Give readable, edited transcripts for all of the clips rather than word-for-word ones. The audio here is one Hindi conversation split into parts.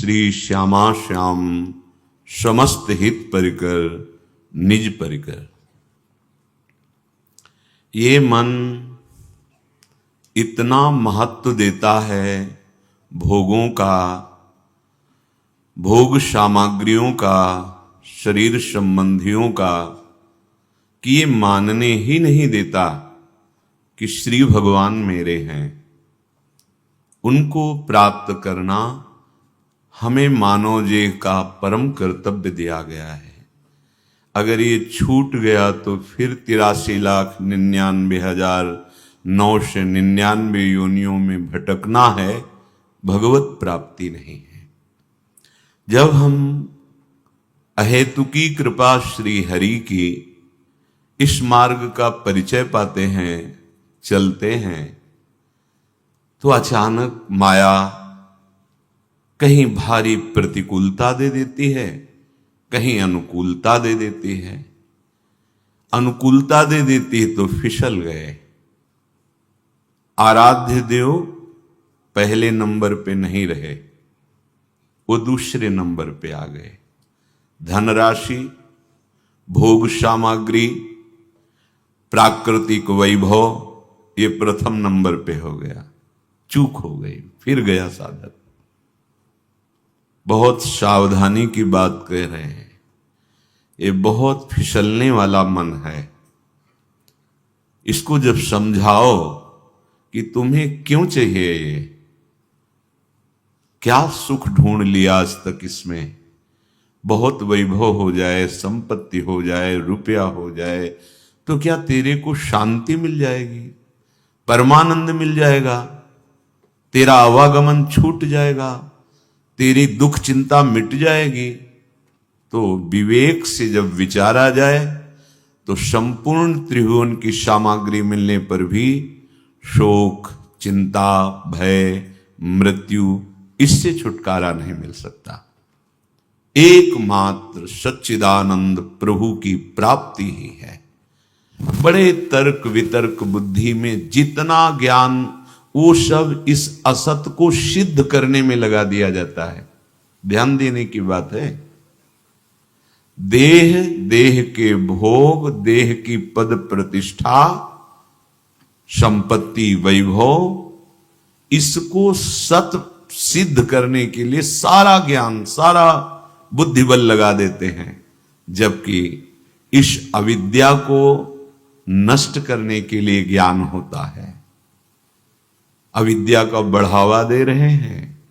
श्री श्यामा श्याम समस्त हित परिकर निज परिकर। ये मन इतना महत्व देता है भोगों का, भोग सामग्रियों का, शरीर संबंधियों का, कि ये मानने ही नहीं देता कि श्री भगवान मेरे हैं। उनको प्राप्त करना हमें मानव जीव का परम कर्तव्य दिया गया है। अगर ये छूट गया तो फिर 83,99,999 योनियों में भटकना है, भगवत प्राप्ति नहीं है। जब हम अहेतुकी कृपा श्री हरि की इस मार्ग का परिचय पाते हैं, चलते हैं, तो अचानक माया कहीं भारी प्रतिकूलता दे देती है, कहीं अनुकूलता दे देती है। अनुकूलता दे देती है तो फिसल गए। आराध्य देव पहले नंबर पे नहीं रहे, वो दूसरे नंबर पे आ गए। धनराशि, भोग सामग्री, प्राकृतिक वैभव, ये प्रथम नंबर पे हो गया। चूक हो गई, फिर गया साधक। बहुत सावधानी की बात कह रहे हैं। ये बहुत फिसलने वाला मन है। इसको जब समझाओ कि तुम्हें क्यों चाहिए ये, क्या सुख ढूंढ लिया आज तक इसमें, बहुत वैभव हो जाए, संपत्ति हो जाए, रुपया हो जाए, तो क्या तेरे को शांति मिल जाएगी, परमानंद मिल जाएगा, तेरा आवागमन छूट जाएगा, तेरी दुख चिंता मिट जाएगी? तो विवेक से जब विचारा जाए तो संपूर्ण त्रिभुवन की सामग्री मिलने पर भी शोक, चिंता, भय, मृत्यु, इससे छुटकारा नहीं मिल सकता। एकमात्र सच्चिदानंद प्रभु की प्राप्ति ही है। बड़े तर्क वितर्क बुद्धि में जितना ज्ञान, वो सब इस असत को सिद्ध करने में लगा दिया जाता है। ध्यान देने की बात है। देह, देह के भोग, देह की पद प्रतिष्ठा, संपत्ति, वैभव, इसको सत सिद्ध करने के लिए सारा ज्ञान, सारा बुद्धिबल लगा देते हैं, जबकि इस अविद्या को नष्ट करने के लिए ज्ञान होता है। अविद्या का बढ़ावा दे रहे हैं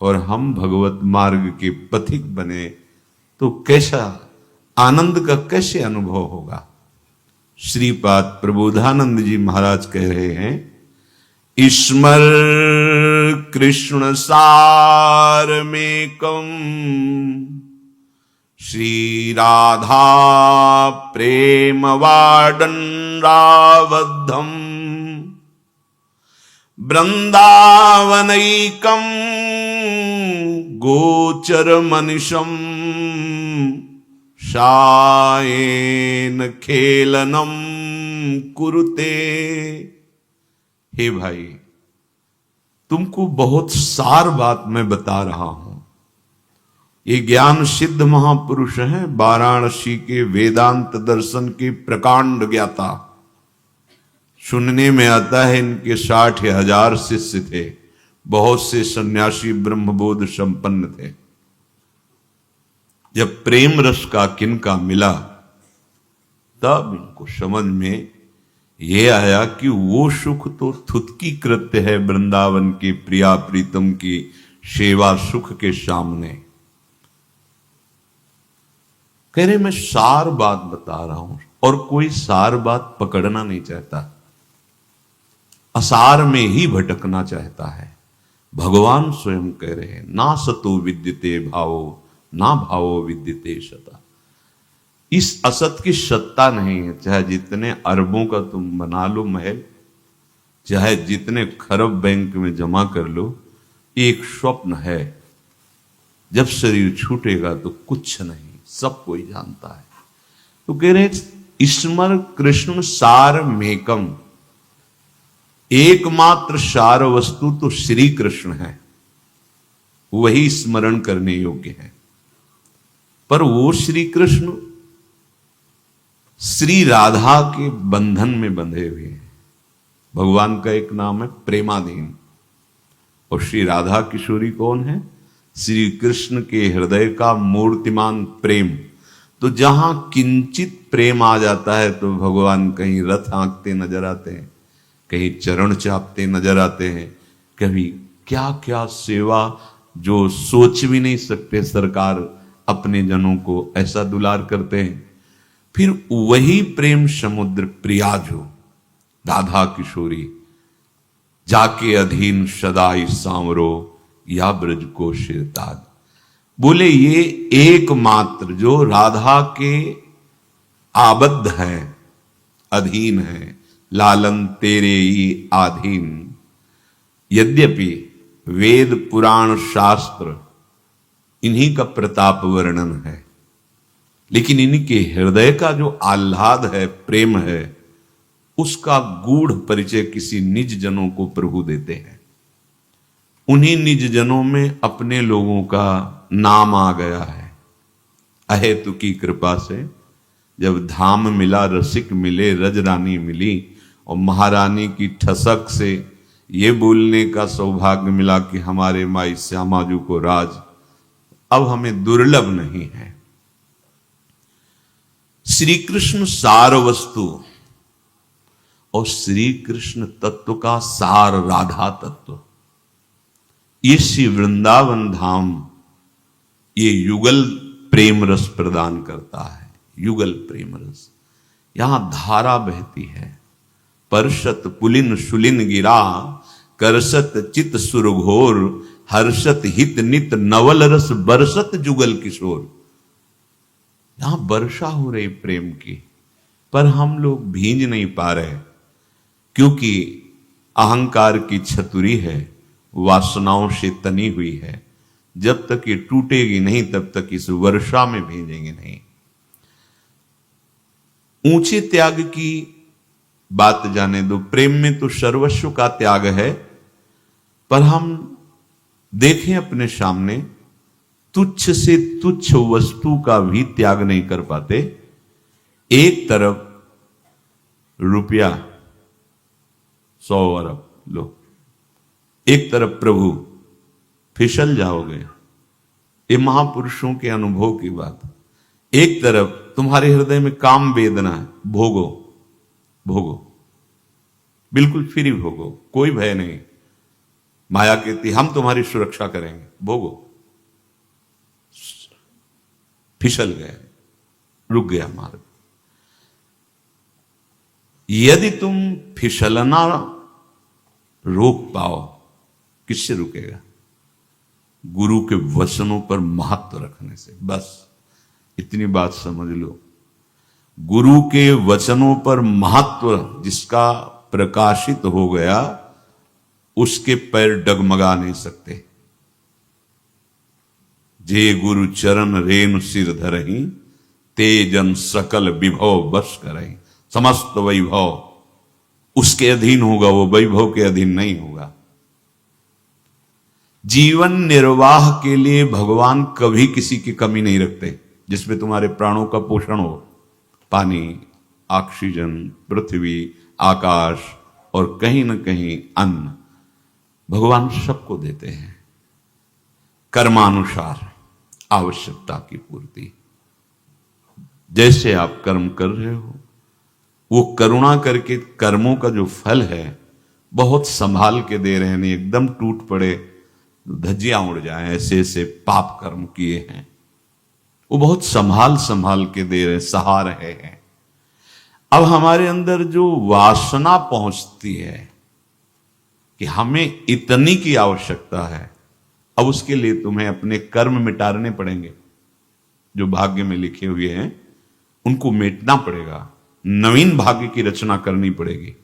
और हम भगवत मार्ग के पथिक बने तो कैसा आनंद का कैसे अनुभव होगा। श्रीपाद प्रबोधानंद जी महाराज कह रहे हैं, स्मर कृष्ण सार में कम, श्री राधा प्रेम वाडन रावद्धम, वृंदावनैकम गोचर मनिषम, शायेन खेलनम कुरुते। हे भाई, तुमको बहुत सार बात मैं बता रहा हूं। ये ज्ञान सिद्ध महापुरुष हैं, वाराणसी के वेदांत दर्शन के प्रकांड ज्ञाता। सुनने में आता है इनके 60,000 शिष्य थे, बहुत से सन्यासी ब्रह्मबोध संपन्न थे। जब प्रेम रस का किनका मिला, तब इनको समझ में ये आया कि वो सुख तो थुतकी कृत्य है वृंदावन के प्रिया प्रीतम की सेवा सुख के सामने। कह रहे मैं सार बात बता रहा हूं, और कोई सार बात पकड़ना नहीं चाहता, असार में ही भटकना चाहता है। भगवान स्वयं कह रहे हैं, ना सतो विद्यते भावो, ना भावो विद्यते सता। इस असत की सत्ता नहीं है। चाहे जितने अरबों का तुम बना लो महल, चाहे जितने खरब बैंक में जमा कर लो, एक स्वप्न है। जब शरीर छूटेगा तो कुछ नहीं, सब कोई जानता है। तो कह रहे स्मर कृष्ण सार मेकम, एकमात्र सार वस्तु तो श्री कृष्ण है। वही स्मरण करने योग्य है। पर वो श्री कृष्ण श्री राधा के बंधन में बंधे हुए हैं। भगवान का एक नाम है प्रेमाधीन, और श्री राधा किशोरी कौन है? श्री कृष्ण के हृदय का मूर्तिमान प्रेम। तो जहां किंचित प्रेम आ जाता है तो भगवान कहीं रथ हाँकते नजर आते हैं, कहीं चरण चापते नजर आते हैं, कभी क्या क्या सेवा जो सोच भी नहीं सकते सरकार अपने जनों को ऐसा दुलार करते हैं। फिर वही प्रेम समुद्र प्रियाजो राधा किशोरी जाके अधीन सदाई सांवरो या ब्रज को शिरताज। बोले ये एकमात्र जो राधा के आबद्ध है, अधीन है, लालन तेरे ही आधीन। यद्यपि वेद पुराण शास्त्र इन्हीं का प्रताप वर्णन है, लेकिन इनके हृदय का जो आह्लाद है, प्रेम है, उसका गूढ़ परिचय किसी निज जनों को प्रभु देते हैं। उन्हीं निज जनों में अपने लोगों का नाम आ गया है। अहेतु की कृपा से जब धाम मिला, रसिक मिले, रजरानी मिली, और महारानी की ठसक से ये बोलने का सौभाग्य मिला कि हमारे माई श्यामाजू को राज अब हमें दुर्लभ नहीं है। श्री कृष्ण सार वस्तु और श्री कृष्ण तत्व का सार राधा तत्व, ये श्री वृंदावन धाम ये युगल प्रेम रस प्रदान करता है। युगल प्रेम रस, यहां धारा बहती है। परशत पुलिन शुलिन गिरा, करसत चित सुरघोर, हर्षत हित नित नवल रस बरसत जुगल किशोर। यहां वर्षा हो रही प्रेम की, पर हम लोग भींज नहीं पा रहे, क्योंकि अहंकार की छतुरी है, वासनाओं से तनी हुई है। जब तक ये टूटेगी नहीं तब तक इस वर्षा में भीजेंगे नहीं। ऊंचे त्याग की बात जाने दो, प्रेम में तो सर्वस्व का त्याग है, पर हम देखें अपने सामने तुच्छ से तुच्छ वस्तु का भी त्याग नहीं कर पाते। एक तरफ रुपया 100 अरब लो, एक तरफ प्रभु, फिसल जाओगे। ये महापुरुषों के अनुभव की बात। एक तरफ तुम्हारे हृदय में काम वेदना है, भोगो भोगो, बिल्कुल फ्री भोगो, कोई भय नहीं। माया कहती हम तुम्हारी सुरक्षा करेंगे, भोगो। फिसल गए, रुक गया मार्ग। यदि तुम फिसलना रोक पाओ, किससे रुकेगा? गुरु के वचनों पर महत्व रखने से। बस इतनी बात समझ लो, गुरु के वचनों पर महत्व जिसका प्रकाशित हो गया, उसके पैर डगमगा नहीं सकते। जे गुरु चरण रेणु सिर धरही, तेजन सकल विभव बस करही। समस्त वैभव उसके अधीन होगा, वो वैभव के अधीन नहीं होगा। जीवन निर्वाह के लिए भगवान कभी किसी की कमी नहीं रखते। जिसमें तुम्हारे प्राणों का पोषण हो, पानी, ऑक्सीजन, पृथ्वी, आकाश और कहीं न कहीं अन्न, भगवान सबको देते हैं। कर्मानुसार आवश्यकता की पूर्ति। जैसे आप कर्म कर रहे हो, वो करुणा करके कर्मों का जो फल है बहुत संभाल के दे रहे हैं। नहीं एकदम टूट पड़े, धज्जियां उड़ जाए, ऐसे ऐसे पाप कर्म किए हैं, वो बहुत संभाल संभाल के दे रहे, सहा रहे हैं। अब हमारे अंदर जो वासना पहुंचती है कि हमें इतनी की आवश्यकता है, अब उसके लिए तुम्हें अपने कर्म मिटाने पड़ेंगे। जो भाग्य में लिखे हुए हैं उनको मिटना पड़ेगा, नवीन भाग्य की रचना करनी पड़ेगी।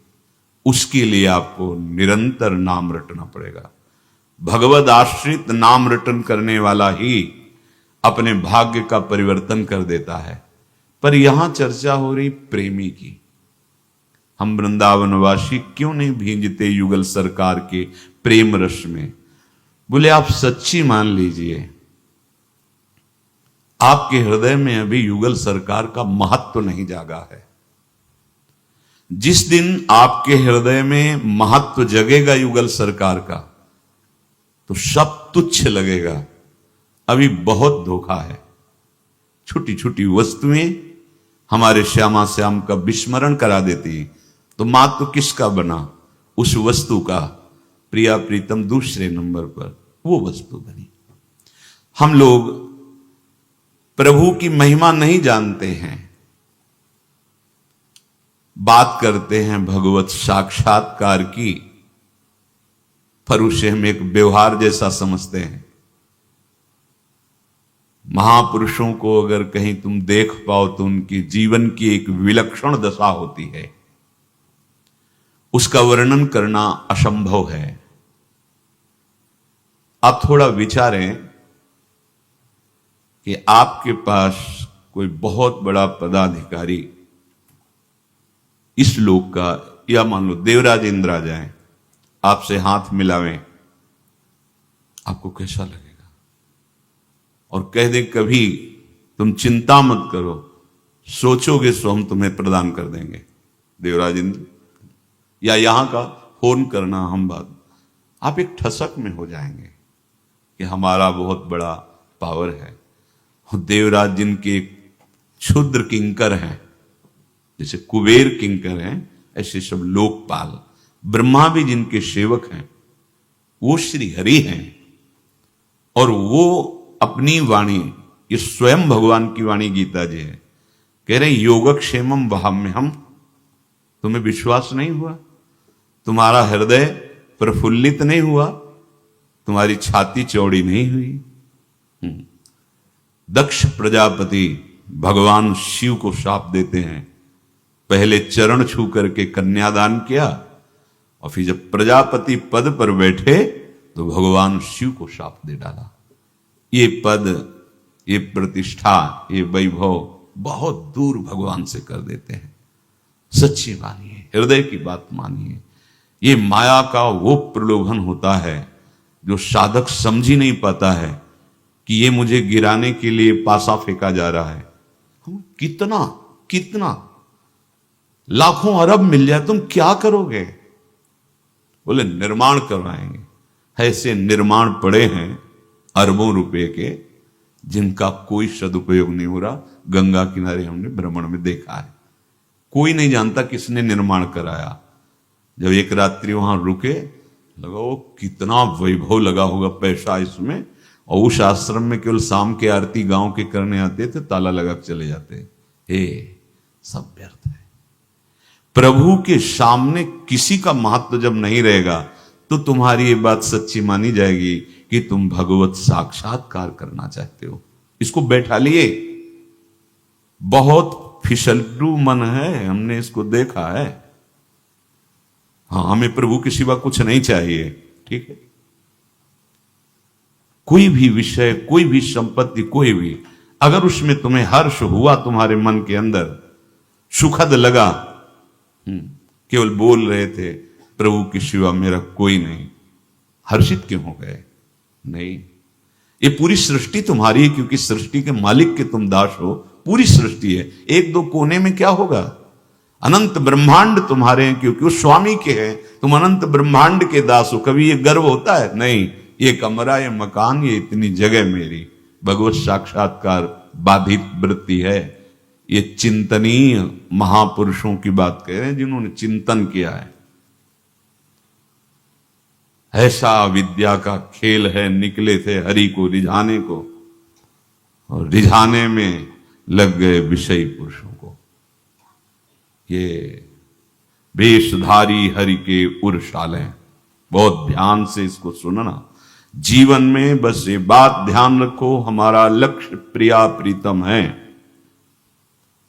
उसके लिए आपको निरंतर नाम रटना पड़ेगा। भगवद आश्रित नाम रटन करने वाला ही अपने भाग्य का परिवर्तन कर देता है। पर यहां चर्चा हो रही प्रेमी की। हम वृंदावनवासी क्यों नहीं भींजते युगल सरकार के प्रेम रस में? बोले आप सच्ची मान लीजिए, आपके हृदय में अभी युगल सरकार का महत्व नहीं जागा है। जिस दिन आपके हृदय में महत्व जगेगा युगल सरकार का, तो सब तुच्छ लगेगा। अभी बहुत धोखा है। छोटी छोटी वस्तुएं हमारे श्यामा श्याम का विस्मरण करा देती, तो महत्व किसका बना? उस वस्तु का। प्रिया प्रीतम दूसरे नंबर पर वो वस्तु बनी। हम लोग प्रभु की महिमा नहीं जानते हैं, बात करते हैं भगवत साक्षात्कार की, पर उसे हम एक व्यवहार जैसा समझते हैं। महापुरुषों को अगर कहीं तुम देख पाओ तो उनकी जीवन की एक विलक्षण दशा होती है, उसका वर्णन करना असंभव है। आप थोड़ा विचारें कि आपके पास कोई बहुत बड़ा पदाधिकारी इस लोक का, या मान लो देवराज इंद्र आ जाए, आपसे हाथ मिलावें, आपको कैसा लगेगा? और कह दे कभी तुम चिंता मत करो, सोचोगे सो हम तुम्हें प्रदान कर देंगे, देवराज इंद्र। या यहां का फोन करना हम बात, आप एक ठसक में हो जाएंगे कि हमारा बहुत बड़ा पावर है। देवराज जिनके क्षुद्र किंकर हैं, जैसे कुबेर किंकर हैं, ऐसे सब लोकपाल। ब्रह्मा भी जिनके सेवक हैं, वो श्री हरि हैं। और वो अपनी वाणी, ये स्वयं भगवान की वाणी गीता जी है, कह रहे योगक्षेमम वहाम्यहम। तुम्हें विश्वास नहीं हुआ? तुम्हारा हृदय प्रफुल्लित नहीं हुआ? तुम्हारी छाती चौड़ी नहीं हुई? दक्ष प्रजापति भगवान शिव को शाप देते हैं, पहले चरण छू करके कन्यादान किया, और फिर जब प्रजापति पद पर बैठे तो भगवान शिव को शाप दे डाला। ये पद, ये प्रतिष्ठा, ये वैभव बहुत दूर भगवान से कर देते हैं। सच्ची मानिए, हृदय की बात मानिए। ये माया का वो प्रलोभन होता है जो साधक समझ ही नहीं पाता है कि ये मुझे गिराने के लिए पासा फेंका जा रहा है। हम कितना कितना लाखों अरब मिल जाए, तुम क्या करोगे? बोले निर्माण करवाएंगे। ऐसे निर्माण पड़े हैं अरबों रुपए के, जिनका कोई सदुपयोग नहीं हो रहा। गंगा किनारे हमने भ्रमण में देखा है, कोई नहीं जानता किसने निर्माण कराया। जब एक रात्रि वहां रुके, लगा वो कितना वैभव लगा होगा, पैसा इसमें। और उस आश्रम में केवल शाम के आरती गांव के करने आते थे, ताला लगा के चले जाते। हे, सब व्यर्थ है। प्रभु के सामने किसी का महत्व जब नहीं रहेगा, तो तुम्हारी ये बात सच्ची मानी जाएगी कि तुम भगवत साक्षात्कार करना चाहते हो। इसको बैठा लिए। बहुत फिसलटू मन है, हमने इसको देखा है। हाँ, हमें प्रभु के सिवा कुछ नहीं चाहिए, ठीक है। कोई भी विषय, कोई भी संपत्ति, कोई भी, अगर उसमें तुम्हें हर्ष हुआ, तुम्हारे मन के अंदर सुखद लगा, केवल बोल रहे थे प्रभु के सिवा मेरा कोई नहीं, हर्षित क्यों हो गए? नहीं, ये पूरी सृष्टि तुम्हारी है, क्योंकि सृष्टि के मालिक के तुम दास हो। पूरी सृष्टि है, एक दो कोने में क्या होगा? अनंत ब्रह्मांड तुम्हारे हैं, क्योंकि वो स्वामी के हैं। तुम अनंत ब्रह्मांड के दास हो। कभी ये गर्व होता है? नहीं। ये कमरा, ये मकान, ये इतनी जगह मेरी। भगवत साक्षात्कार बाधित वृत्ति है। ये चिंतनीय महापुरुषों की बात कह रहे हैं, जिन्होंने चिंतन किया है। ऐसा विद्या का खेल है, निकले थे हरि को रिझाने को, और रिझाने में लग गए विषयी पुरुषों को। ये वेशधारी हरि के उर्शाले, बहुत ध्यान से इसको सुनना। जीवन में बस ये बात ध्यान रखो, हमारा लक्ष्य प्रिया प्रीतम है।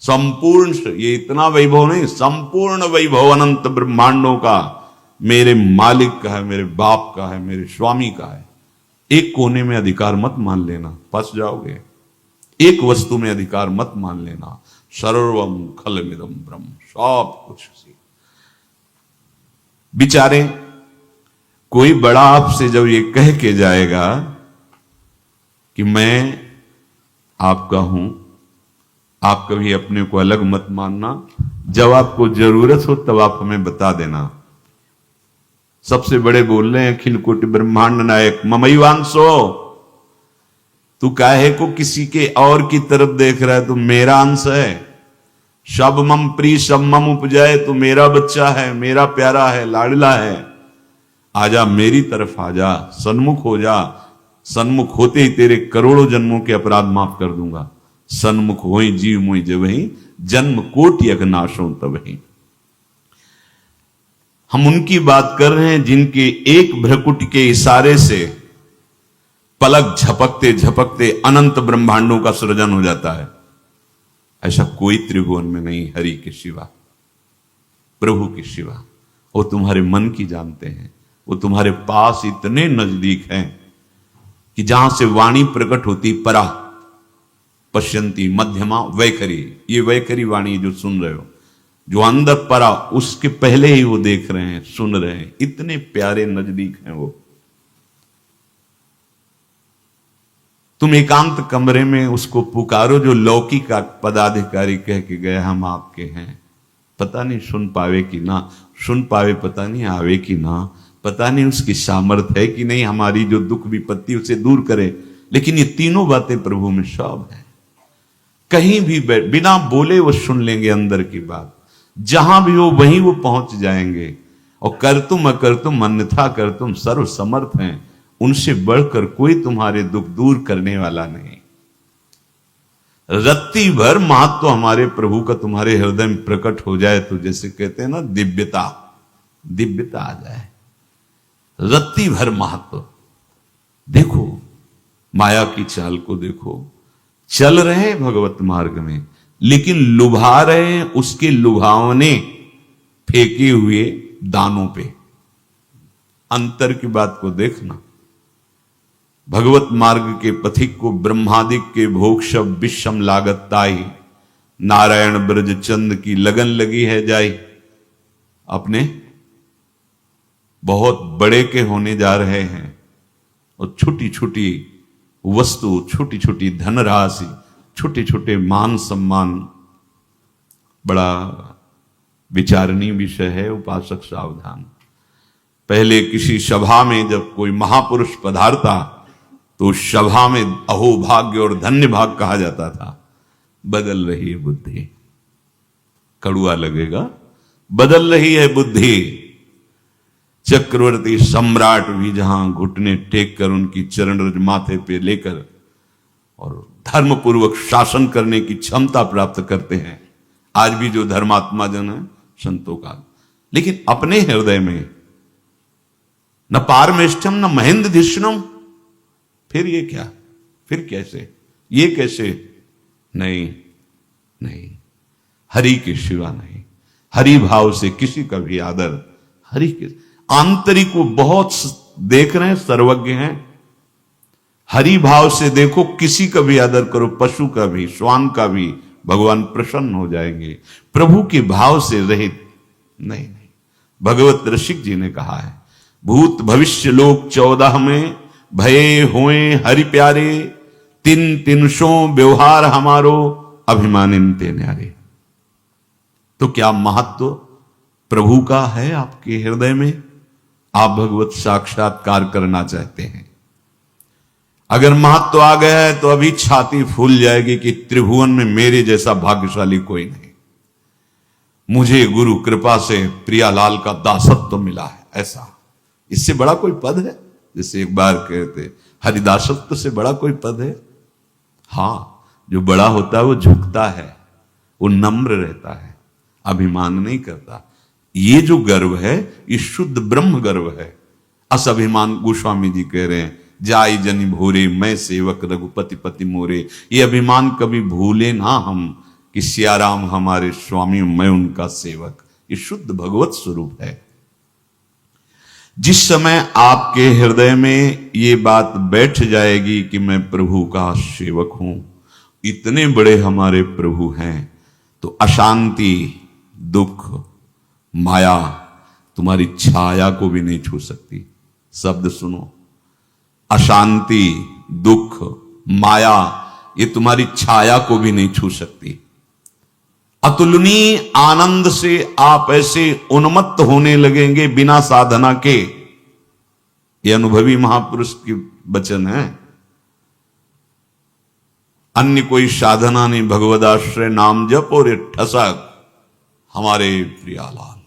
संपूर्ण, ये इतना वैभव नहीं, संपूर्ण वैभव अनंत ब्रह्मांडों का मेरे मालिक का है, मेरे बाप का है, मेरे स्वामी का है। एक कोने में अधिकार मत मान लेना, फंस जाओगे। एक वस्तु में अधिकार मत मान लेना। सर्वम खलमिदम ब्रह्म, सब कुछ। विचारें, कोई बड़ा आपसे जब ये कह के जाएगा कि मैं आपका हूं, आप कभी अपने को अलग मत मानना, जब आपको जरूरत हो तब आप हमें बता देना। सबसे बड़े बोल रहे हैं अखिल कोटि ब्रह्मांड नायक ममैवांसो, तू काहे को किसी के और की तरफ देख रहा है, तू मेरा अंश है। सब मम प्री सब मम उपजाए, तू मेरा बच्चा है, मेरा प्यारा है, लाडला है। आजा मेरी तरफ आजा, सन्मुख हो जा। सन्मुख होते ही तेरे करोड़ों जन्मों के अपराध माफ कर दूंगा। सन्मुख होई जीव मुई जबहि, जन्म कोटि अग नाशों तबहि। हम उनकी बात कर रहे हैं जिनके एक भ्रकुट के इशारे से पलक झपकते झपकते अनंत ब्रह्मांडों का सृजन हो जाता है। ऐसा कोई त्रिभुवन में नहीं हरि के सिवा, प्रभु के सिवा। वो तुम्हारे मन की जानते हैं, वो तुम्हारे पास इतने नजदीक हैं कि जहां से वाणी प्रकट होती, परा पश्यंती मध्यमा वैखरी, ये वैखरी वाणी जो सुन रहे हो, जो अंदर परा, उसके पहले ही वो देख रहे हैं, सुन रहे हैं। इतने प्यारे नजदीक हैं वो। तुम एकांत कमरे में उसको पुकारो जो लौकिक पदाधिकारी कह के गए हम आपके हैं। पता नहीं सुन पावे कि ना सुन पावे, पता नहीं आवे कि ना, पता नहीं उसकी सामर्थ्य है कि नहीं हमारी जो दुख विपत्ति उसे दूर करे। लेकिन ये तीनों बातें प्रभु में सब है। कहीं भी बिना बोले वो सुन लेंगे अंदर की बात, जहां भी हो वहीं वो पहुंच जाएंगे। और कर तुम अकर तुम अन्यथा कर तुम सर्व समर्थ हैं, उनसे बढ़कर कोई तुम्हारे दुख दूर करने वाला नहीं। रत्ती भर महत्व हमारे प्रभु का तुम्हारे हृदय में प्रकट हो जाए तो जैसे कहते हैं ना, दिव्यता, दिव्यता आ जाए। रत्ती भर महत्व देखो, माया की चाल को देखो। चल रहे हैं भगवत मार्ग में, लेकिन लुभा रहे हैं उसके लुभावने फेंके हुए दानों पे। अंतर की बात को देखना। भगवत मार्ग के पथिक को ब्रह्मादिक के भोग शब विषम लागत ताई, नारायण ब्रज चंद की लगन लगी है जाई। अपने बहुत बड़े के होने जा रहे हैं और छोटी छोटी वस्तु, छोटी छोटी धनराशि, छोटे छोटे मान सम्मान, बड़ा विचारणीय विषय है। उपासक सावधान। पहले किसी सभा में जब कोई महापुरुष पधारता तो सभा में अहोभाग्य और धन्य भाग कहा जाता था। बदल रही है बुद्धि, कड़ुआ लगेगा, बदल रही है बुद्धि। चक्रवर्ती सम्राट भी जहां घुटने टेक कर उनकी चरण रज माथे पे लेकर और धर्मपूर्वक शासन करने की क्षमता प्राप्त करते हैं, आज भी जो धर्मात्मा जन है संतों का, लेकिन अपने हृदय में न पारमेष्ठम न महेंद्रधिष्णम। फिर ये क्या, फिर कैसे, ये कैसे? नहीं नहीं, हरि के सिवा नहीं। हरि भाव से किसी का भी आदर, हरि के आंतरिक को बहुत देख रहे हैं, सर्वज्ञ हैं। हरि भाव से देखो, किसी का भी आदर करो, पशु का भी, श्वान का भी, भगवान प्रसन्न हो जाएंगे। प्रभु के भाव से रहित नहीं नहीं। भगवत ऋषिक जी ने कहा है, भूत भविष्य लोक 14 में भये होए हरि प्यारे, तिन तिनसो व्यवहार हमारो अभिमानिनते न्यारे। तो क्या महत्व प्रभु का है आपके हृदय में? आप भगवत साक्षात्कार करना चाहते हैं, अगर महत्व आ गया है तो अभी छाती फूल जाएगी कि त्रिभुवन में मेरे जैसा भाग्यशाली कोई नहीं। मुझे गुरु कृपा से प्रियालाल का दासत्व मिला है। ऐसा, इससे बड़ा कोई पद है? जैसे एक बार कहते, हरिदासत्व से बड़ा कोई पद है? हाँ, जो बड़ा होता है वो झुकता है, वो नम्र रहता है, अभिमान नहीं करता। ये जो गर्व है ये शुद्ध ब्रह्म गर्व है। अस अभिमान गोस्वामी जी कह रहे हैं, जाई जनि भोरे मैं सेवक रघुपति पति मोरे। ये अभिमान कभी भूले ना हम कि सियाराम हमारे स्वामी, मैं उनका सेवक। ये शुद्ध भगवत स्वरूप है। जिस समय आपके हृदय में ये बात बैठ जाएगी कि मैं प्रभु का सेवक हूं, इतने बड़े हमारे प्रभु हैं, तो अशांति, दुख, माया तुम्हारी छाया को भी नहीं छू सकती। शब्द सुनो, अशांति, दुख, माया, ये तुम्हारी छाया को भी नहीं छू सकती। अतुलनीय आनंद से आप ऐसे उन्मत्त होने लगेंगे बिना साधना के। ये अनुभवी महापुरुष की वचन है। अन्य कोई साधना नहीं, भगवदाश्रय नाम जप और ये ठसक हमारे प्रियालाल।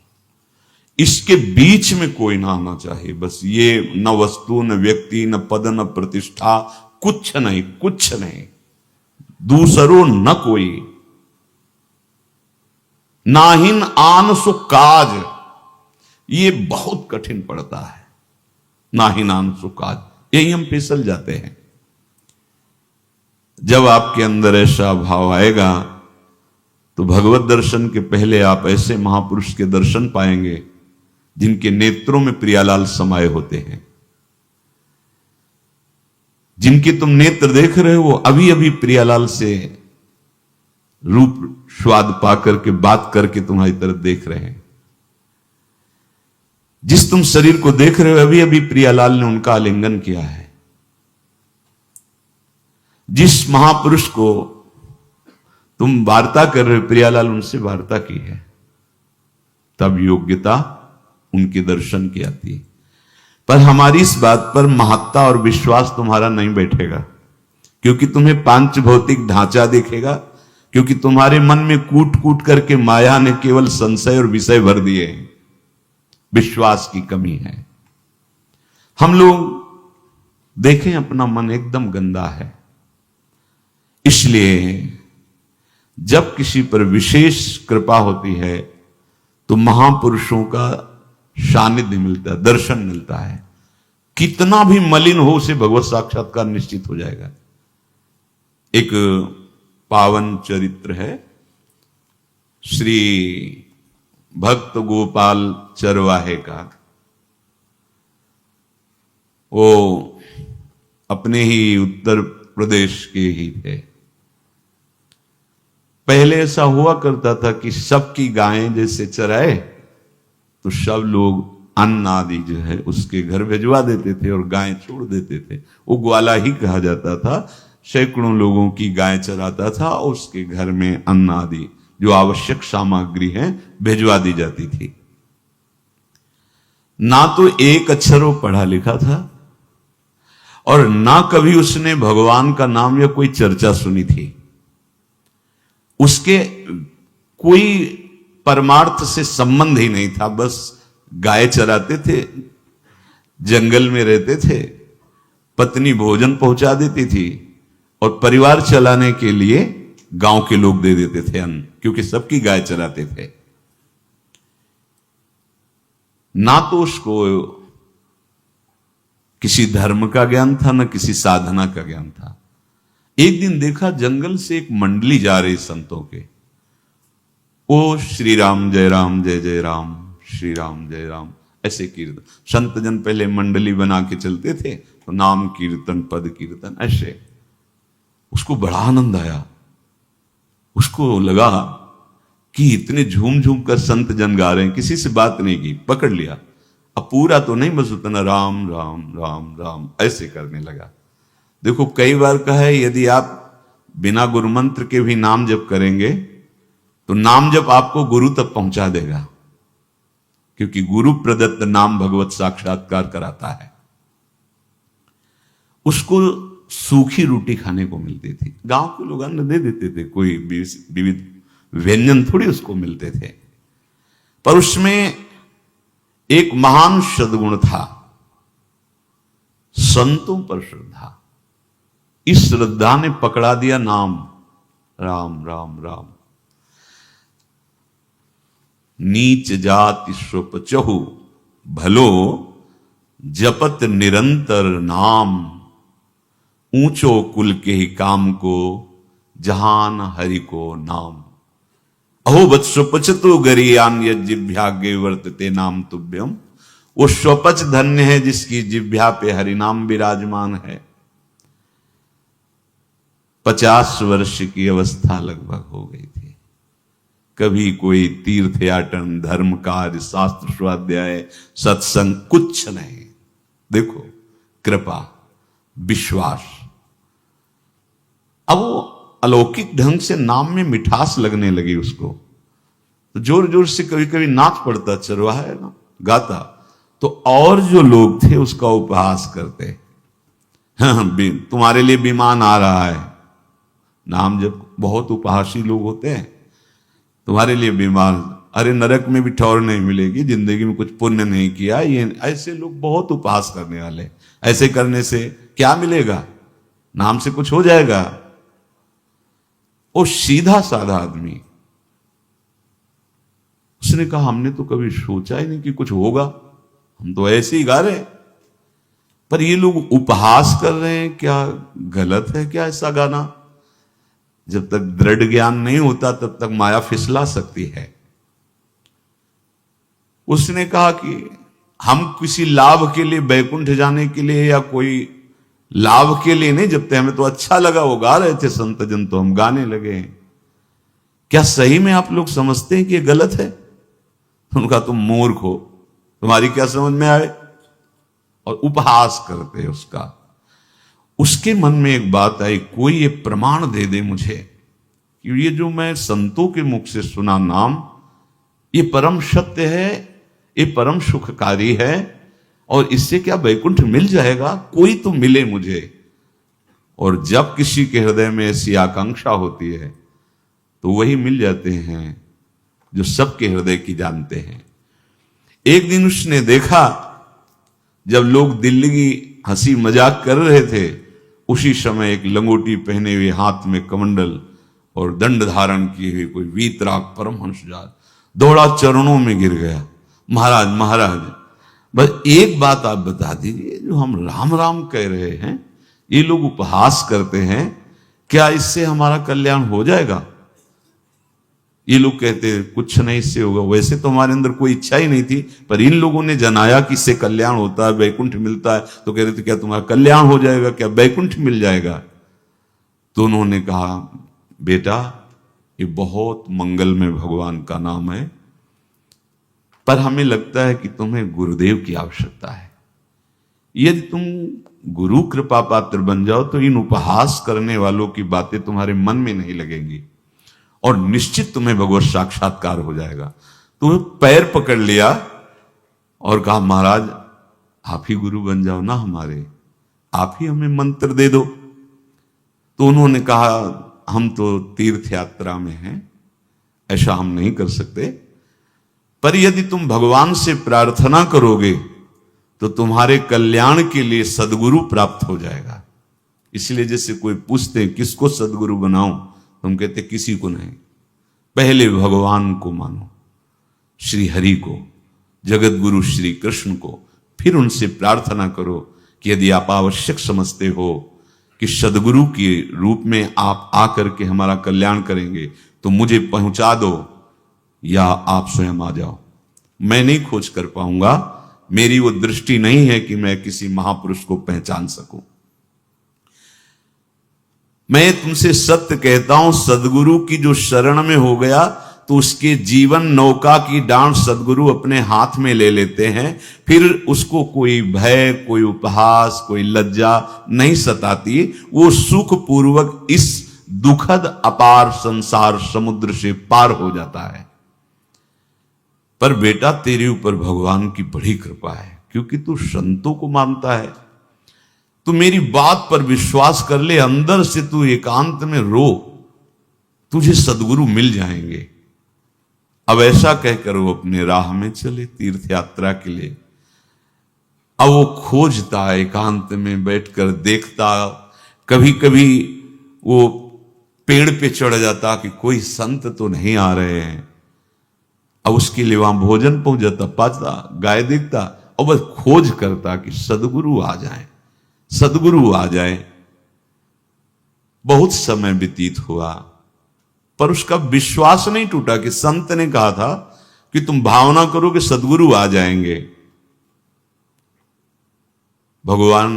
इसके बीच में कोई ना आना चाहिए। बस ये न वस्तु, न व्यक्ति, न पद, न प्रतिष्ठा, कुछ नहीं, कुछ नहीं, दूसरो न कोई, नाहिन आन सो काज। ये बहुत कठिन पड़ता है, नाहिन आन सो काज, यही हम फिसल जाते हैं। जब आपके अंदर ऐसा भाव आएगा तो भगवत दर्शन के पहले आप ऐसे महापुरुष के दर्शन पाएंगे जिनके नेत्रों में प्रियालाल समाये होते हैं। जिनके तुम नेत्र देख रहे हो अभी अभी प्रियालाल से रूप स्वाद पा करके, बात करके तुम्हारी तरफ देख रहे हैं। जिस तुम शरीर को देख रहे हो अभी अभी प्रियालाल ने उनका आलिंगन किया है। जिस महापुरुष को तुम वार्ता कर रहे हो प्रियालाल उनसे वार्ता की है, तब योग्यता उनके दर्शन की आती है। पर हमारी इस बात पर महत्ता और विश्वास तुम्हारा नहीं बैठेगा, क्योंकि तुम्हें पांच भौतिक ढांचा दिखेगा, क्योंकि तुम्हारे मन में कूट कूट करके माया ने केवल संशय और विषय भर दिए हैं। विश्वास की कमी है। हम लोग देखें अपना मन एकदम गंदा है। इसलिए जब किसी पर विशेष कृपा होती है तो महापुरुषों का सानिध्य मिलता है, दर्शन मिलता है। कितना भी मलिन हो उसे भगवत साक्षात्कार निश्चित हो जाएगा। एक पावन चरित्र है श्री भक्त गोपाल चरवाहे का। वो अपने ही उत्तर प्रदेश के ही थे। पहले ऐसा हुआ करता था कि सबकी गायें जैसे चराए तो सब लोग अन्न आदि जो है उसके घर भिजवा देते थे और गायें छोड़ देते थे। वो ग्वाला ही कहा जाता था। सैकड़ों लोगों की गाय चराता था और उसके घर में अन्न आदि जो आवश्यक सामग्री है भिजवा दी जाती थी। ना तो एक अक्षर वो पढ़ा लिखा था और ना कभी उसने भगवान का नाम या कोई चर्चा सुनी थी। उसके कोई परमार्थ से संबंध ही नहीं था। बस गाय चराते थे, जंगल में रहते थे, पत्नी भोजन पहुंचा देती थी और परिवार चलाने के लिए गांव के लोग दे देते थे अन्न, क्योंकि सबकी गाय चराते थे। ना तो उसको किसी धर्म का ज्ञान था, ना किसी साधना का ज्ञान था। एक दिन देखा जंगल से एक मंडली जा रही संतों के। ओ श्री राम जय राम जय जय राम, श्री राम जय राम, ऐसे कीर्तन। संत जन पहले मंडली बना के चलते थे तो नाम कीर्तन, पद कीर्तन, ऐसे। उसको बड़ा आनंद आया। उसको लगा कि इतने झूम झूम कर संत जन गा रहे हैं, किसी से बात नहीं की, पकड़ लिया। अब पूरा तो नहीं, बस उतना राम राम राम राम ऐसे करने लगा। देखो कई बार कहा है यदि आप बिना गुरु मंत्र के भी नाम जप करेंगे तो नाम जप आपको गुरु तक पहुंचा देगा, क्योंकि गुरु प्रदत्त नाम भगवत साक्षात्कार कराता है। उसको सूखी रोटी खाने को मिलती थी। गांव के लोग अन्न दे देते थे, कोई विविध व्यंजन थोड़ी उसको मिलते थे, पर उसमें एक महान सद्गुण था, संतों पर श्रद्धा। इस श्रद्धा ने पकड़ा दिया नाम राम राम राम। नीच जाति स्वपचहु भलो जपत निरंतर नाम, ऊंचो कुल के ही काम को जहान हरि को नाम। अहो बत स्वपच तो गरियान यज्जिभ्यागे वर्तते नाम तुभ्यम। वो स्वपच धन्य है जिसकी जिभ्या पे हरिनाम विराजमान है। 50 वर्ष की अवस्था लगभग हो गई थी। कभी कोई तीर्थयाटन, धर्म कार्य, शास्त्र स्वाध्याय, सत्संग कुछ नहीं। देखो, कृपा, विश्वास। अब वो अलौकिक ढंग से नाम में मिठास लगने लगी उसको, तो जोर जोर से कभी कभी नाच पड़ता, चरवाहा है ना, गाता, तो और जो लोग थे उसका उपहास करते। हाँ, तुम्हारे लिए विमान आ रहा है, नाम जब, बहुत उपहासी लोग होते हैं, तुम्हारे लिए विमान, अरे नरक में भी ठौर नहीं मिलेगी, जिंदगी में कुछ पुण्य नहीं किया, ये ऐसे लोग बहुत उपहास करने वाले। ऐसे करने से क्या मिलेगा, नाम से कुछ हो जाएगा। वो सीधा साधा आदमी, उसने कहा हमने तो कभी सोचा ही नहीं कि कुछ होगा, हम तो ऐसे ही गा रहे हैं, पर ये लोग उपहास कर रहे हैं, क्या गलत है क्या ऐसा गाना? जब तक दृढ़ ज्ञान नहीं होता तब तक माया फिसला सकती है। उसने कहा कि हम किसी लाभ के लिए, बैकुंठ जाने के लिए या कोई लाभ के लिए नहीं जपते, हमें तो अच्छा लगा, वो गा रहे थे संत जन तो हम गाने लगे। क्या सही में आप लोग समझते हैं कि ये गलत है? उनका तुम मूर्ख हो, तुम्हारी क्या समझ में आए? और उपहास करते हैं उसका। उसके मन में एक बात आई, कोई ये प्रमाण दे दे मुझे कि ये जो मैं संतों के मुख से सुना नाम, ये परम सत्य है, ये परम सुखकारी है, और इससे क्या वैकुंठ मिल जाएगा? कोई तो मिले मुझे। और जब किसी के हृदय में ऐसी आकांक्षा होती है तो वही मिल जाते हैं जो सबके हृदय की जानते हैं। एक दिन उसने देखा, जब लोग दिल्ली की हंसी मजाक कर रहे थे, उसी समय एक लंगोटी पहने हुए, हाथ में कमंडल और दंड धारण किए हुए कोई वीतराग परमहंस दौड़ा, चरणों में गिर गया। महाराज महाराज, बस एक बात आप बता दीजिए, जो हम राम राम कह रहे हैं, ये लोग उपहास करते हैं, क्या इससे हमारा कल्याण हो जाएगा? ये लोग कहते हैं कुछ नहीं इससे होगा। वैसे तो हमारे अंदर कोई इच्छा ही नहीं थी, पर इन लोगों ने जनाया कि इससे कल्याण होता है, वैकुंठ मिलता है, तो कह रहे थे क्या तुम्हारा कल्याण हो जाएगा, क्या वैकुंठ मिल जाएगा? तो उन्होंने कहा, बेटा ये बहुत मंगलमय भगवान का नाम है, पर हमें लगता है कि तुम्हें गुरुदेव की आवश्यकता है। यदि तुम गुरु कृपा पात्र बन जाओ तो इन उपहास करने वालों की बातें तुम्हारे मन में नहीं लगेंगी और निश्चित तुम्हें भगवत साक्षात्कार हो जाएगा। तुम्हें पैर पकड़ लिया और कहा, महाराज आप ही गुरु बन जाओ ना हमारे, आप ही हमें मंत्र दे दो। तो उन्होंने कहा, हम तो तीर्थ यात्रा में हैं, ऐसा हम नहीं कर सकते, पर यदि तुम भगवान से प्रार्थना करोगे तो तुम्हारे कल्याण के लिए सदगुरु प्राप्त हो जाएगा। इसलिए जैसे कोई पूछते हैं किसको सदगुरु बनाऊं, तुम कहते किसी को नहीं, पहले भगवान को मानो, श्री हरि को, जगत गुरु श्री कृष्ण को, फिर उनसे प्रार्थना करो कि यदि आप आवश्यक समझते हो कि सदगुरु के रूप में आप आकर के हमारा कल्याण करेंगे तो मुझे पहुंचा दो, या आप स्वयं आ जाओ। मैं नहीं खोज कर पाऊंगा, मेरी वो दृष्टि नहीं है कि मैं किसी महापुरुष को पहचान सकूं। मैं तुमसे सत्य कहता हूं, सदगुरु की जो शरण में हो गया तो उसके जीवन नौका की डांट सदगुरु अपने हाथ में ले लेते हैं। फिर उसको कोई भय, कोई उपहास, कोई लज्जा नहीं सताती। वो सुख पूर्वक इस दुखद अपार संसार समुद्र से पार हो जाता है। पर बेटा तेरे ऊपर भगवान की बड़ी कृपा है, क्योंकि तू संतों को मानता है। तू मेरी बात पर विश्वास कर ले, अंदर से तू एकांत में रो, तुझे सदगुरु मिल जाएंगे। अब ऐसा कहकर वो अपने राह में चले तीर्थ यात्रा के लिए। अब वो खोजता, एकांत में बैठकर देखता, कभी कभी वो पेड़ पे चढ़ जाता कि कोई संत तो नहीं आ रहे हैं। अब उसके लिए वहां भोजन पहुंच जाता, पाता, गाय देखता और बस खोज करता कि सदगुरु आ जाए, सदगुरु आ जाए। बहुत समय व्यतीत हुआ पर उसका विश्वास नहीं टूटा कि संत ने कहा था कि तुम भावना करो कि सदगुरु आ जाएंगे। भगवान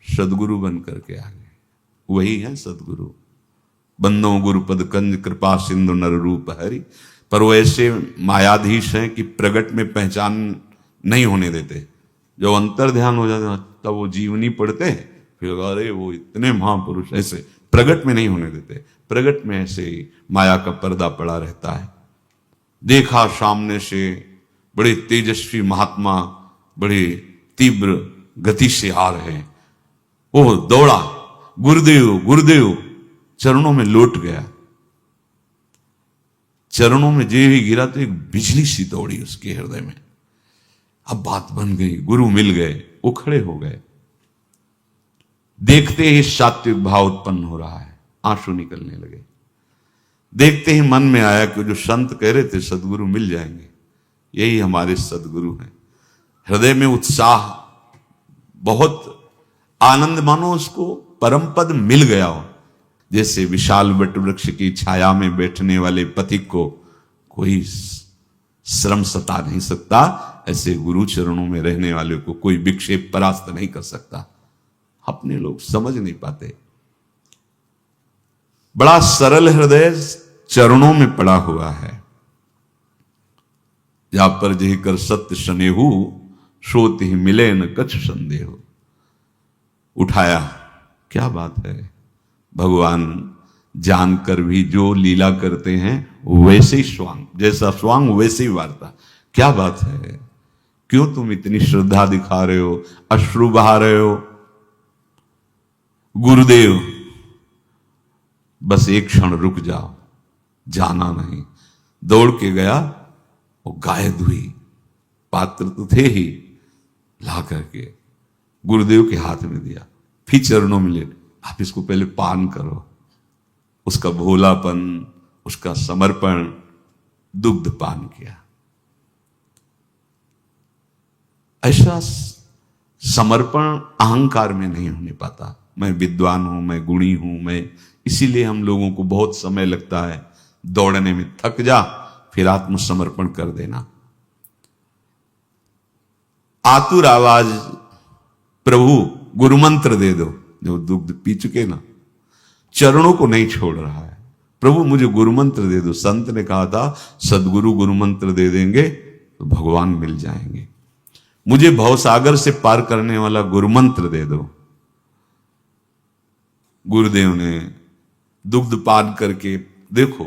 सदगुरु बन करके आ गए, वही है सदगुरु। बंदो गुरुपद कंज कृपा सिंधु नर रूप हरि। पर वो ऐसे मायाधीश हैं कि प्रगट में पहचान नहीं होने देते। जब अंतर ध्यान हो जाता तब वो जीवनी पढ़ते, फिर अरे वो इतने महापुरुष ऐसे प्रगट में नहीं होने देते, प्रगट में ऐसे ही माया का पर्दा पड़ा रहता है। देखा सामने से बड़े तेजस्वी महात्मा बड़े तीव्र गति से आ रहे हैं, वो दौड़ा, गुरुदेव गुरुदेव, चरणों में लौट गया। चरणों में जे ही गिरा तो एक बिजली सी दौड़ी उसके हृदय में। अब बात बन गई, गुरु मिल गए, वो खड़े हो गए। देखते ही सात्विक भाव उत्पन्न हो रहा है, आंसू निकलने लगे। देखते ही मन में आया कि जो संत कह रहे थे सदगुरु मिल जाएंगे, यही हमारे सदगुरु हैं। हृदय में उत्साह, बहुत आनंद, मानो उसको परम पद मिल गया हो। जैसे विशाल वट वृक्ष की छाया में बैठने वाले पथिक को कोई श्रम सता नहीं सकता, ऐसे गुरु चरणों में रहने वाले को कोई विक्षेप परास्त नहीं कर सकता। अपने लोग समझ नहीं पाते। बड़ा सरल हृदय चरणों में पड़ा हुआ है। जहां पर जह कर सत्य स्नेहु, सोत ही मिले न कछ संदेह। उठाया, क्या बात है, भगवान जानकर भी जो लीला करते हैं वैसे ही स्वांग, जैसा स्वांग वैसे ही वार्ता। क्या बात है, क्यों तुम इतनी श्रद्धा दिखा रहे हो, अश्रु बहा रहे हो? गुरुदेव बस एक क्षण रुक जाओ, जाना नहीं। दौड़ के गया, वो गाय धुई, पात्र तो थे ही, ला करके गुरुदेव के हाथ में दिया, फिर चरणों में ले, आप इसको पहले पान करो। उसका भोलापन, उसका समर्पण, दुग्ध पान किया। ऐसा समर्पण अहंकार में नहीं होने पाता। मैं विद्वान हूं, मैं गुणी हूं, मैं, इसीलिए हम लोगों को बहुत समय लगता है दौड़ने में। थक जा, फिर आत्मसमर्पण कर देना। आतुर आवाज, प्रभु गुरुमंत्र दे दो। जो दुग्ध पी चुके ना, चरणों को नहीं छोड़ रहा है, प्रभु मुझे गुरुमंत्र दे दो। संत ने कहा था सदगुरु गुरुमंत्र दे देंगे तो भगवान मिल जाएंगे। मुझे भवसागर से पार करने वाला गुरुमंत्र दे दो। गुरुदेव ने दुग्ध पान करके, देखो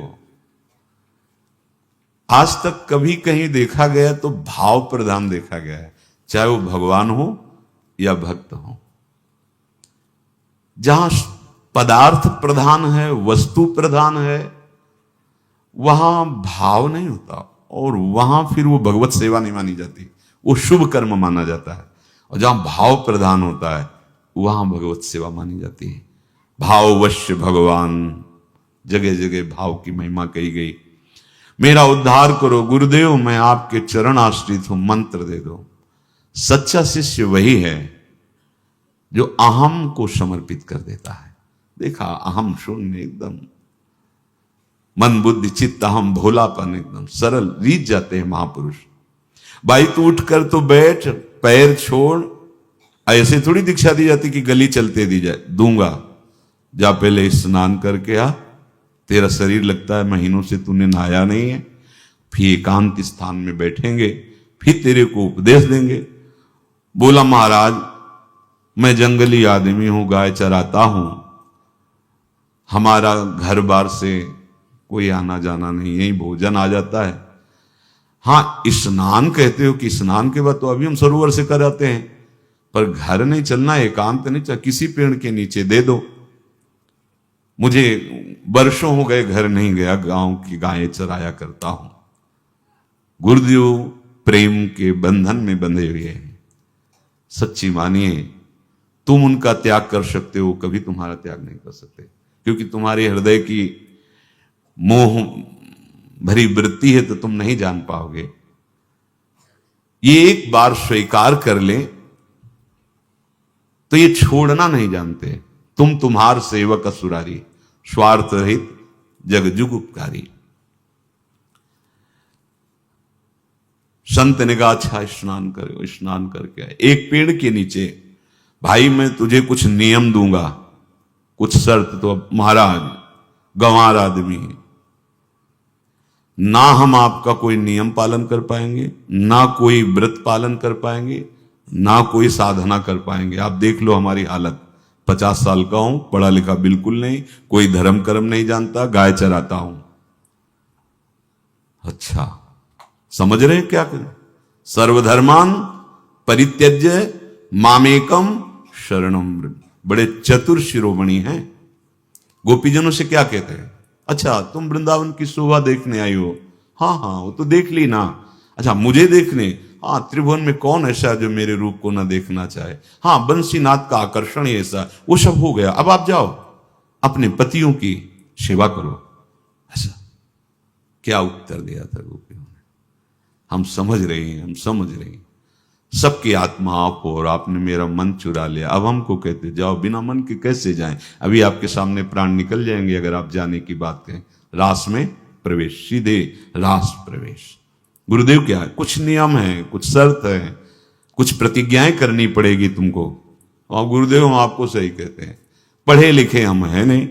आज तक कभी कहीं देखा गया तो भाव प्रधान देखा गया है, चाहे वो भगवान हो या भक्त हो। जहां पदार्थ प्रधान है, वस्तु प्रधान है, वहां भाव नहीं होता, और वहां फिर वो भगवत सेवा नहीं मानी जाती, वो शुभ कर्म माना जाता है। और जहां भाव प्रधान होता है वहां भगवत सेवा मानी जाती है। भाववश्य भगवान, जगह जगह भाव की महिमा कही गई। मेरा उद्धार करो गुरुदेव, मैं आपके चरण आश्रित हूं, मंत्र दे दो। सच्चा शिष्य वही है जो अहम को समर्पित कर देता है। देखा, अहम शून्य, एकदम मन बुद्धि चित्त अहम, भोलापन, एकदम सरल, रीत जाते हैं महापुरुष। भाई तू उठ कर तो बैठ, पैर छोड़। ऐसे थोड़ी दीक्षा दी जाती कि गली चलते दी जाए, दूंगा। जा पहले स्नान करके आ, तेरा शरीर लगता है महीनों से तूने नहाया नहीं है। फिर एकांत स्थान में बैठेंगे, फिर तेरे को उपदेश देंगे। बोला महाराज मैं जंगली आदमी हूं, गाय चराता हूं, हमारा घर बार से कोई आना जाना नहीं, यही भोजन आ जाता है। हाँ, स्नान कहते हो कि स्नान के बाद तो अभी हम सरोवर से कराते हैं, पर घर नहीं चलना, एकांत नहीं चलना, किसी पेड़ के नीचे दे दो। मुझे वर्षों हो गए घर नहीं गया, गांव की गायें चराया करता हूं। गुरुदेव प्रेम के बंधन में बंधे हुए हैं। सच्ची मानिए, तुम उनका त्याग कर सकते हो, कभी तुम्हारा त्याग नहीं कर सकते, क्योंकि तुम्हारे हृदय की मोह भरी वृत्ति है तो तुम नहीं जान पाओगे। ये एक बार स्वीकार कर ले तो ये छोड़ना नहीं जानते। तुम तुम्हार सेवक असुरारी, स्वार्थ रहित जग जुग उपकारी। संत ने कहा अच्छा स्नान करो। स्नान करके आए, एक पेड़ के नीचे, भाई मैं तुझे कुछ नियम दूंगा, कुछ शर्त। तो महाराज गंवार आदमी है, ना हम आपका कोई नियम पालन कर पाएंगे, ना कोई व्रत पालन कर पाएंगे, ना कोई साधना कर पाएंगे। आप देख लो हमारी हालत, 50 साल का हूं, पढ़ा लिखा बिल्कुल नहीं, कोई धर्म कर्म नहीं जानता, गाय चराता हूं। अच्छा, समझ रहे हैं क्या करें? सर्वधर्मान परित्यज्य मामेकम शरणम व्रज। बड़े चतुर शिरोमणि हैं। गोपीजनों से क्या कहते हैं? अच्छा, तुम वृंदावन की शोभा देखने आई हो? हाँ हाँ, वो तो देख ली ना। अच्छा, मुझे देखने? हाँ, त्रिभुवन में कौन ऐसा जो मेरे रूप को ना देखना चाहे? हाँ, बंसीनाथ का आकर्षण ही ऐसा, वो सब हो गया, अब आप जाओ अपने पतियों की सेवा करो। ऐसा क्या उत्तर दिया था गोपियों ने? हम समझ रहे हैं, हम समझ रहे हैं। सबकी आत्मा आप हो और आपने मेरा मन चुरा लिया। अब हमको कहते जाओ, बिना मन के कैसे जाएं? अभी आपके सामने प्राण निकल जाएंगे अगर आप जाने की बात कहें। रास में प्रवेश, सीधे रास प्रवेश। गुरुदेव क्या है? कुछ नियम है, कुछ शर्त है, कुछ प्रतिज्ञाएं करनी पड़ेगी तुमको। और गुरुदेव हम आपको सही कहते हैं, पढ़े लिखे हम है नहीं,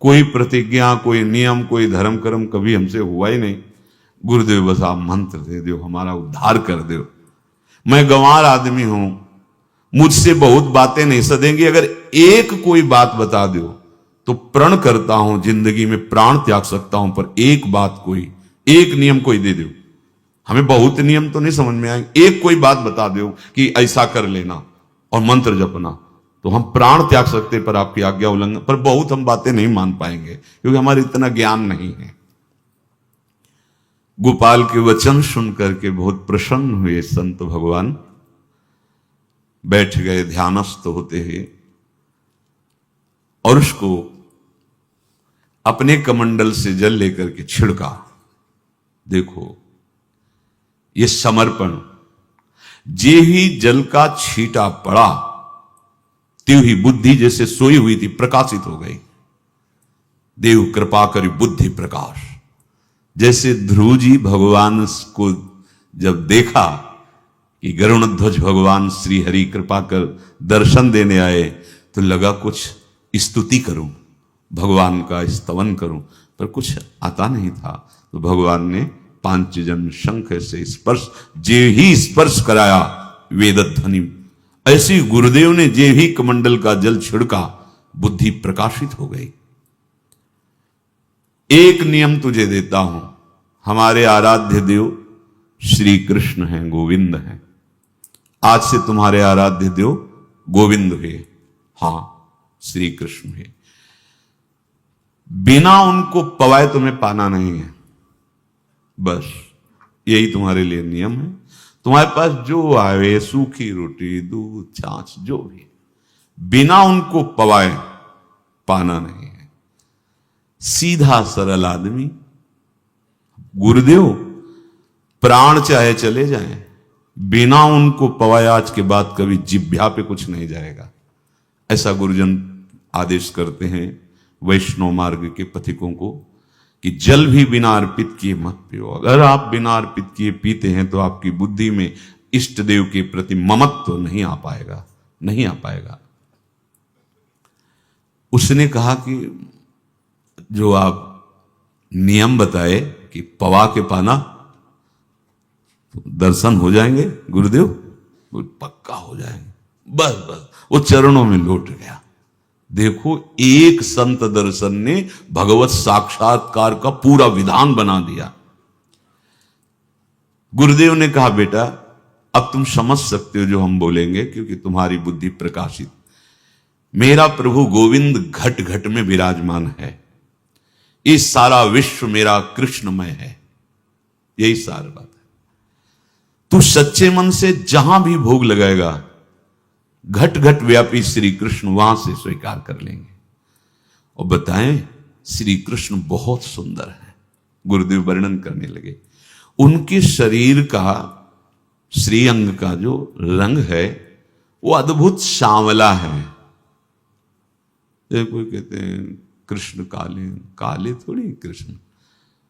कोई प्रतिज्ञा, कोई नियम, कोई धर्म कर्म कभी हमसे हुआ ही नहीं। गुरुदेव बस आप मंत्र दे दो, हमारा उद्धार कर दो। मैं गंवार आदमी हूं, मुझसे बहुत बातें नहीं सदेंगी, अगर एक कोई बात बता दो तो प्रण करता हूं जिंदगी में प्राण त्याग सकता हूं, पर एक बात, कोई एक नियम कोई दे दो। हमें बहुत नियम तो नहीं समझ में आएंगे, एक कोई बात बता दो कि ऐसा कर लेना और मंत्र जपना, तो हम प्राण त्याग सकते, पर आपकी आज्ञा उल्लंघन, पर बहुत हम बातें नहीं मान पाएंगे क्योंकि हमारे इतना ज्ञान नहीं है। गोपाल के वचन सुन करके बहुत प्रसन्न हुए संत भगवान, बैठ गए ध्यानस्थ होते हुए और उसको अपने कमंडल से जल लेकर के छिड़का। देखो ये समर्पण, जे ही जल का छींटा पड़ा त्यों ही बुद्धि जैसे सोई हुई थी प्रकाशित हो गई। देव कृपा करी बुद्धि प्रकाश। जैसे ध्रुव जी भगवान को जब देखा कि गरुणध्वज भगवान श्री हरि कृपा कर दर्शन देने आए, तो लगा कुछ स्तुति करूं, भगवान का स्तवन करूं, पर कुछ आता नहीं था। तो भगवान ने पांचजन्य शंख से स्पर्श, जे ही स्पर्श कराया वेद ध्वनि, ऐसी गुरुदेव ने जे ही कमंडल का जल छिड़का, बुद्धि प्रकाशित हो गई। एक नियम तुझे देता हूं, हमारे आराध्य देव श्री कृष्ण हैं, गोविंद हैं। आज से तुम्हारे आराध्य देव गोविंद हुए, हां श्री कृष्ण हुए। बिना उनको पवाए तुम्हें पाना नहीं है, बस यही तुम्हारे लिए नियम है। तुम्हारे पास जो आवे, सूखी रोटी, दूध, छाछ, जो भी, बिना उनको पवाए पाना नहीं है। सीधा सरल आदमी। गुरुदेव प्राण चाहे चले जाएं, बिना उनको पवाए आज के बाद कभी जिह्वा पे कुछ नहीं जाएगा। ऐसा गुरुजन आदेश करते हैं वैष्णव मार्ग के पथिकों को कि जल भी बिना अर्पित किए मत पियो। अगर आप बिना अर्पित किए पीते हैं तो आपकी बुद्धि में इष्ट देव के प्रति ममत्व तो नहीं आ पाएगा, नहीं आ पाएगा। उसने कहा कि जो आप नियम बताए कि पवा के पाना तो दर्शन हो जाएंगे गुरुदेव, पक्का हो जाएंगे, बस बस वो चरणों में लौट गया। देखो एक संत दर्शन ने भगवत साक्षात्कार का पूरा विधान बना दिया। गुरुदेव ने कहा बेटा अब तुम समझ सकते हो जो हम बोलेंगे, क्योंकि तुम्हारी बुद्धि प्रकाशित। मेरा प्रभु गोविंद घट घट में विराजमान है, इस सारा विश्व मेरा कृष्णमय है, यही सारी बात है। तू सच्चे मन से जहां भी भोग लगाएगा, घट घट व्यापी श्री कृष्ण वहां से स्वीकार कर लेंगे। और बताएं श्री कृष्ण बहुत सुंदर है। गुरुदेव वर्णन करने लगे उनके शरीर का, श्रीअंग का जो रंग है वो अद्भुत सांवला है। कोई कहते हैं कृष्ण काले, काले थोड़ी कृष्ण,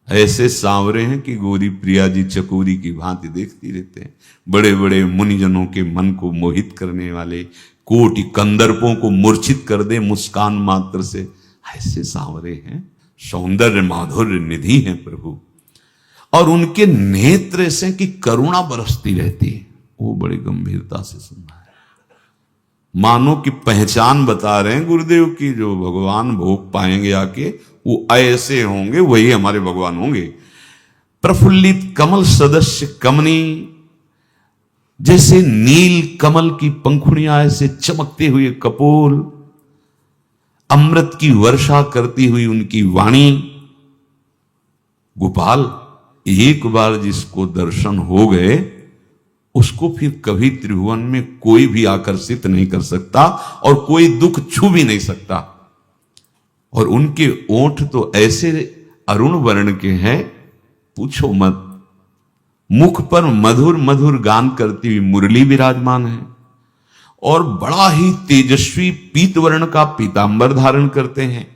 ऐसे सांवरे हैं कि गौरी प्रिया जी चकोरी की भांति देखती रहते हैं। बड़े बड़े मुनिजनों के मन को मोहित करने वाले, कोटि कंदर्पों को मूर्छित कर दे मुस्कान मात्र से, ऐसे सांवरे हैं। सौंदर्य माधुर्य निधि हैं प्रभु। और उनके नेत्र ऐसे कि करुणा बरसती रहती है। वो बड़ी गंभीरता से सुनना है। मानो कि पहचान बता रहे हैं गुरुदेव की, जो भगवान भोग पाएंगे आके वो ऐसे होंगे, वही हमारे भगवान होंगे। प्रफुल्लित कमल सदस्य कमनी, जैसे नील कमल की पंखुड़ियां ऐसे चमकते हुए कपोल, अमृत की वर्षा करती हुई उनकी वाणी। गोपाल, एक बार जिसको दर्शन हो गए उसको फिर कभी त्रिभुवन में कोई भी आकर्षित नहीं कर सकता और कोई दुख छू भी नहीं सकता। और उनके ओंठ तो ऐसे अरुण वर्ण के हैं, पूछो मत। मुख पर मधुर मधुर गान करती हुई मुरली विराजमान है और बड़ा ही तेजस्वी पीत वर्ण का पीतांबर धारण करते हैं।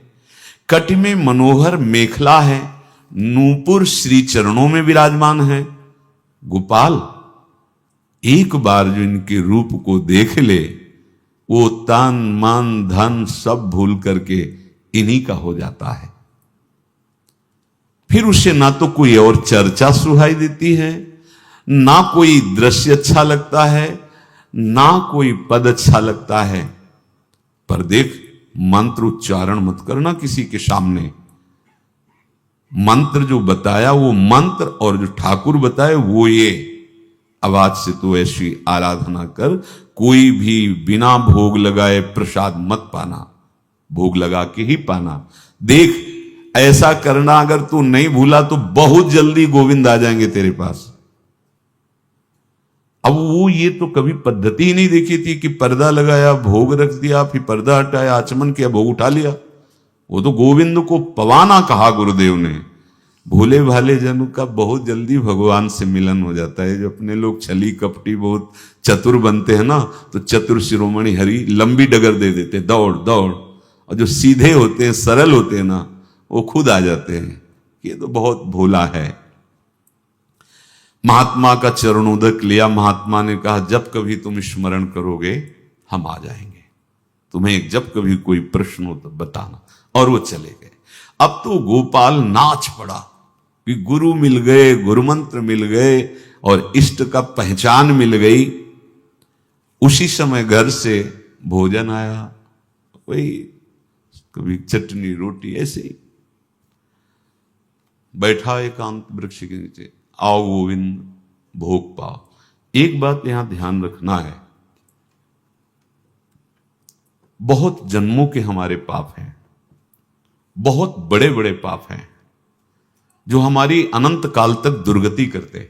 कट में मनोहर मेखला है, नूपुर श्री चरणों में विराजमान है। गोपाल, एक बार जो इनके रूप को देख ले, वो तन मन धन सब भूल करके इन्हीं का हो जाता है। फिर उसे ना तो कोई और चर्चा सुहाई देती है, ना कोई दृश्य अच्छा लगता है, ना कोई पद अच्छा लगता है। पर देख, मंत्र उच्चारण मत करना किसी के सामने। मंत्र जो बताया वो मंत्र, और जो ठाकुर बताए वो ये। आवाज से तो ऐसी आराधना कर, कोई भी बिना भोग लगाए प्रसाद मत पाना, भोग लगा के ही पाना। देख, ऐसा करना अगर तू नहीं भूला तो बहुत जल्दी गोविंद आ जाएंगे तेरे पास। अब वो ये तो कभी पद्धति ही नहीं देखी थी कि पर्दा लगाया, भोग रख दिया, फिर पर्दा हटाया, आचमन किया, भोग उठा लिया। वो तो गोविंद को पवाना कहा गुरुदेव ने। भोले भाले जनों का बहुत जल्दी भगवान से मिलन हो जाता है। जो अपने लोग छली कपटी बहुत चतुर बनते हैं ना, तो चतुर शिरोमणि हरि लंबी डगर दे देते, दौड़ दौड़। और जो सीधे होते हैं, सरल होते हैं ना, वो खुद आ जाते हैं। ये तो बहुत भोला है। महात्मा का चरणोदक लिया। महात्मा ने कहा, जब कभी तुम स्मरण करोगे हम आ जाएंगे, तुम्हें जब कभी कोई प्रश्न हो तो बताना। और वो चले गए। अब तो गोपाल नाच पड़ा कि गुरु मिल गए, गुरु मंत्र मिल गए और इष्ट का पहचान मिल गई। उसी समय घर से भोजन आया, वही कभी चटनी रोटी, ऐसे ही बैठा एकांत वृक्ष के नीचे। आओ गोविंद, भोग पाओ। एक बात यहां ध्यान रखना है, बहुत जन्मों के हमारे पाप हैं, बहुत बड़े बड़े पाप हैं जो हमारी अनंत काल तक दुर्गति करते।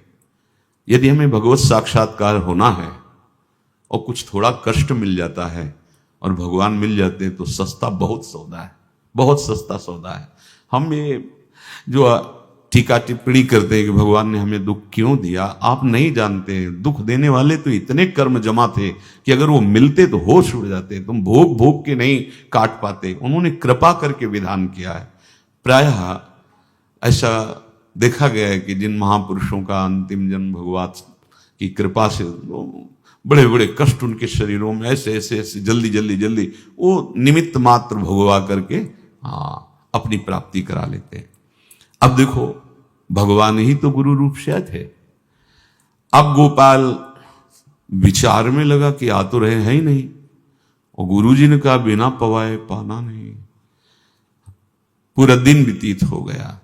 यदि हमें भगवत साक्षात्कार होना है और कुछ थोड़ा कष्ट मिल जाता है और भगवान मिल जाते हैं तो सस्ता बहुत सौदा है, बहुत सस्ता सौदा है। हम ये जो टीका टिप्पणी करते हैं कि भगवान ने हमें दुख क्यों दिया, आप नहीं जानते। दुख देने वाले तो इतने कर्म जमा थे कि अगर वो मिलते तो होश उड़ जाते। तुम भोग भोग के नहीं काट पाते, उन्होंने कृपा करके विधान किया है। प्रायः ऐसा देखा गया है कि जिन महापुरुषों का अंतिम जन्म भगवान की कृपा से, बड़े बड़े कष्ट उनके शरीरों में ऐसे ऐसे ऐसे जल्दी जल्दी जल्दी वो निमित्त मात्र भगवा करके अपनी प्राप्ति करा लेते हैं। अब देखो, भगवान ही तो गुरु रूप से थे। अब गोपाल विचार में लगा कि आ तो रहे हैं ही नहीं, और गुरु जी ने कहा बिना पवाए पाना नहीं। पूरा दिन व्यतीत हो गया।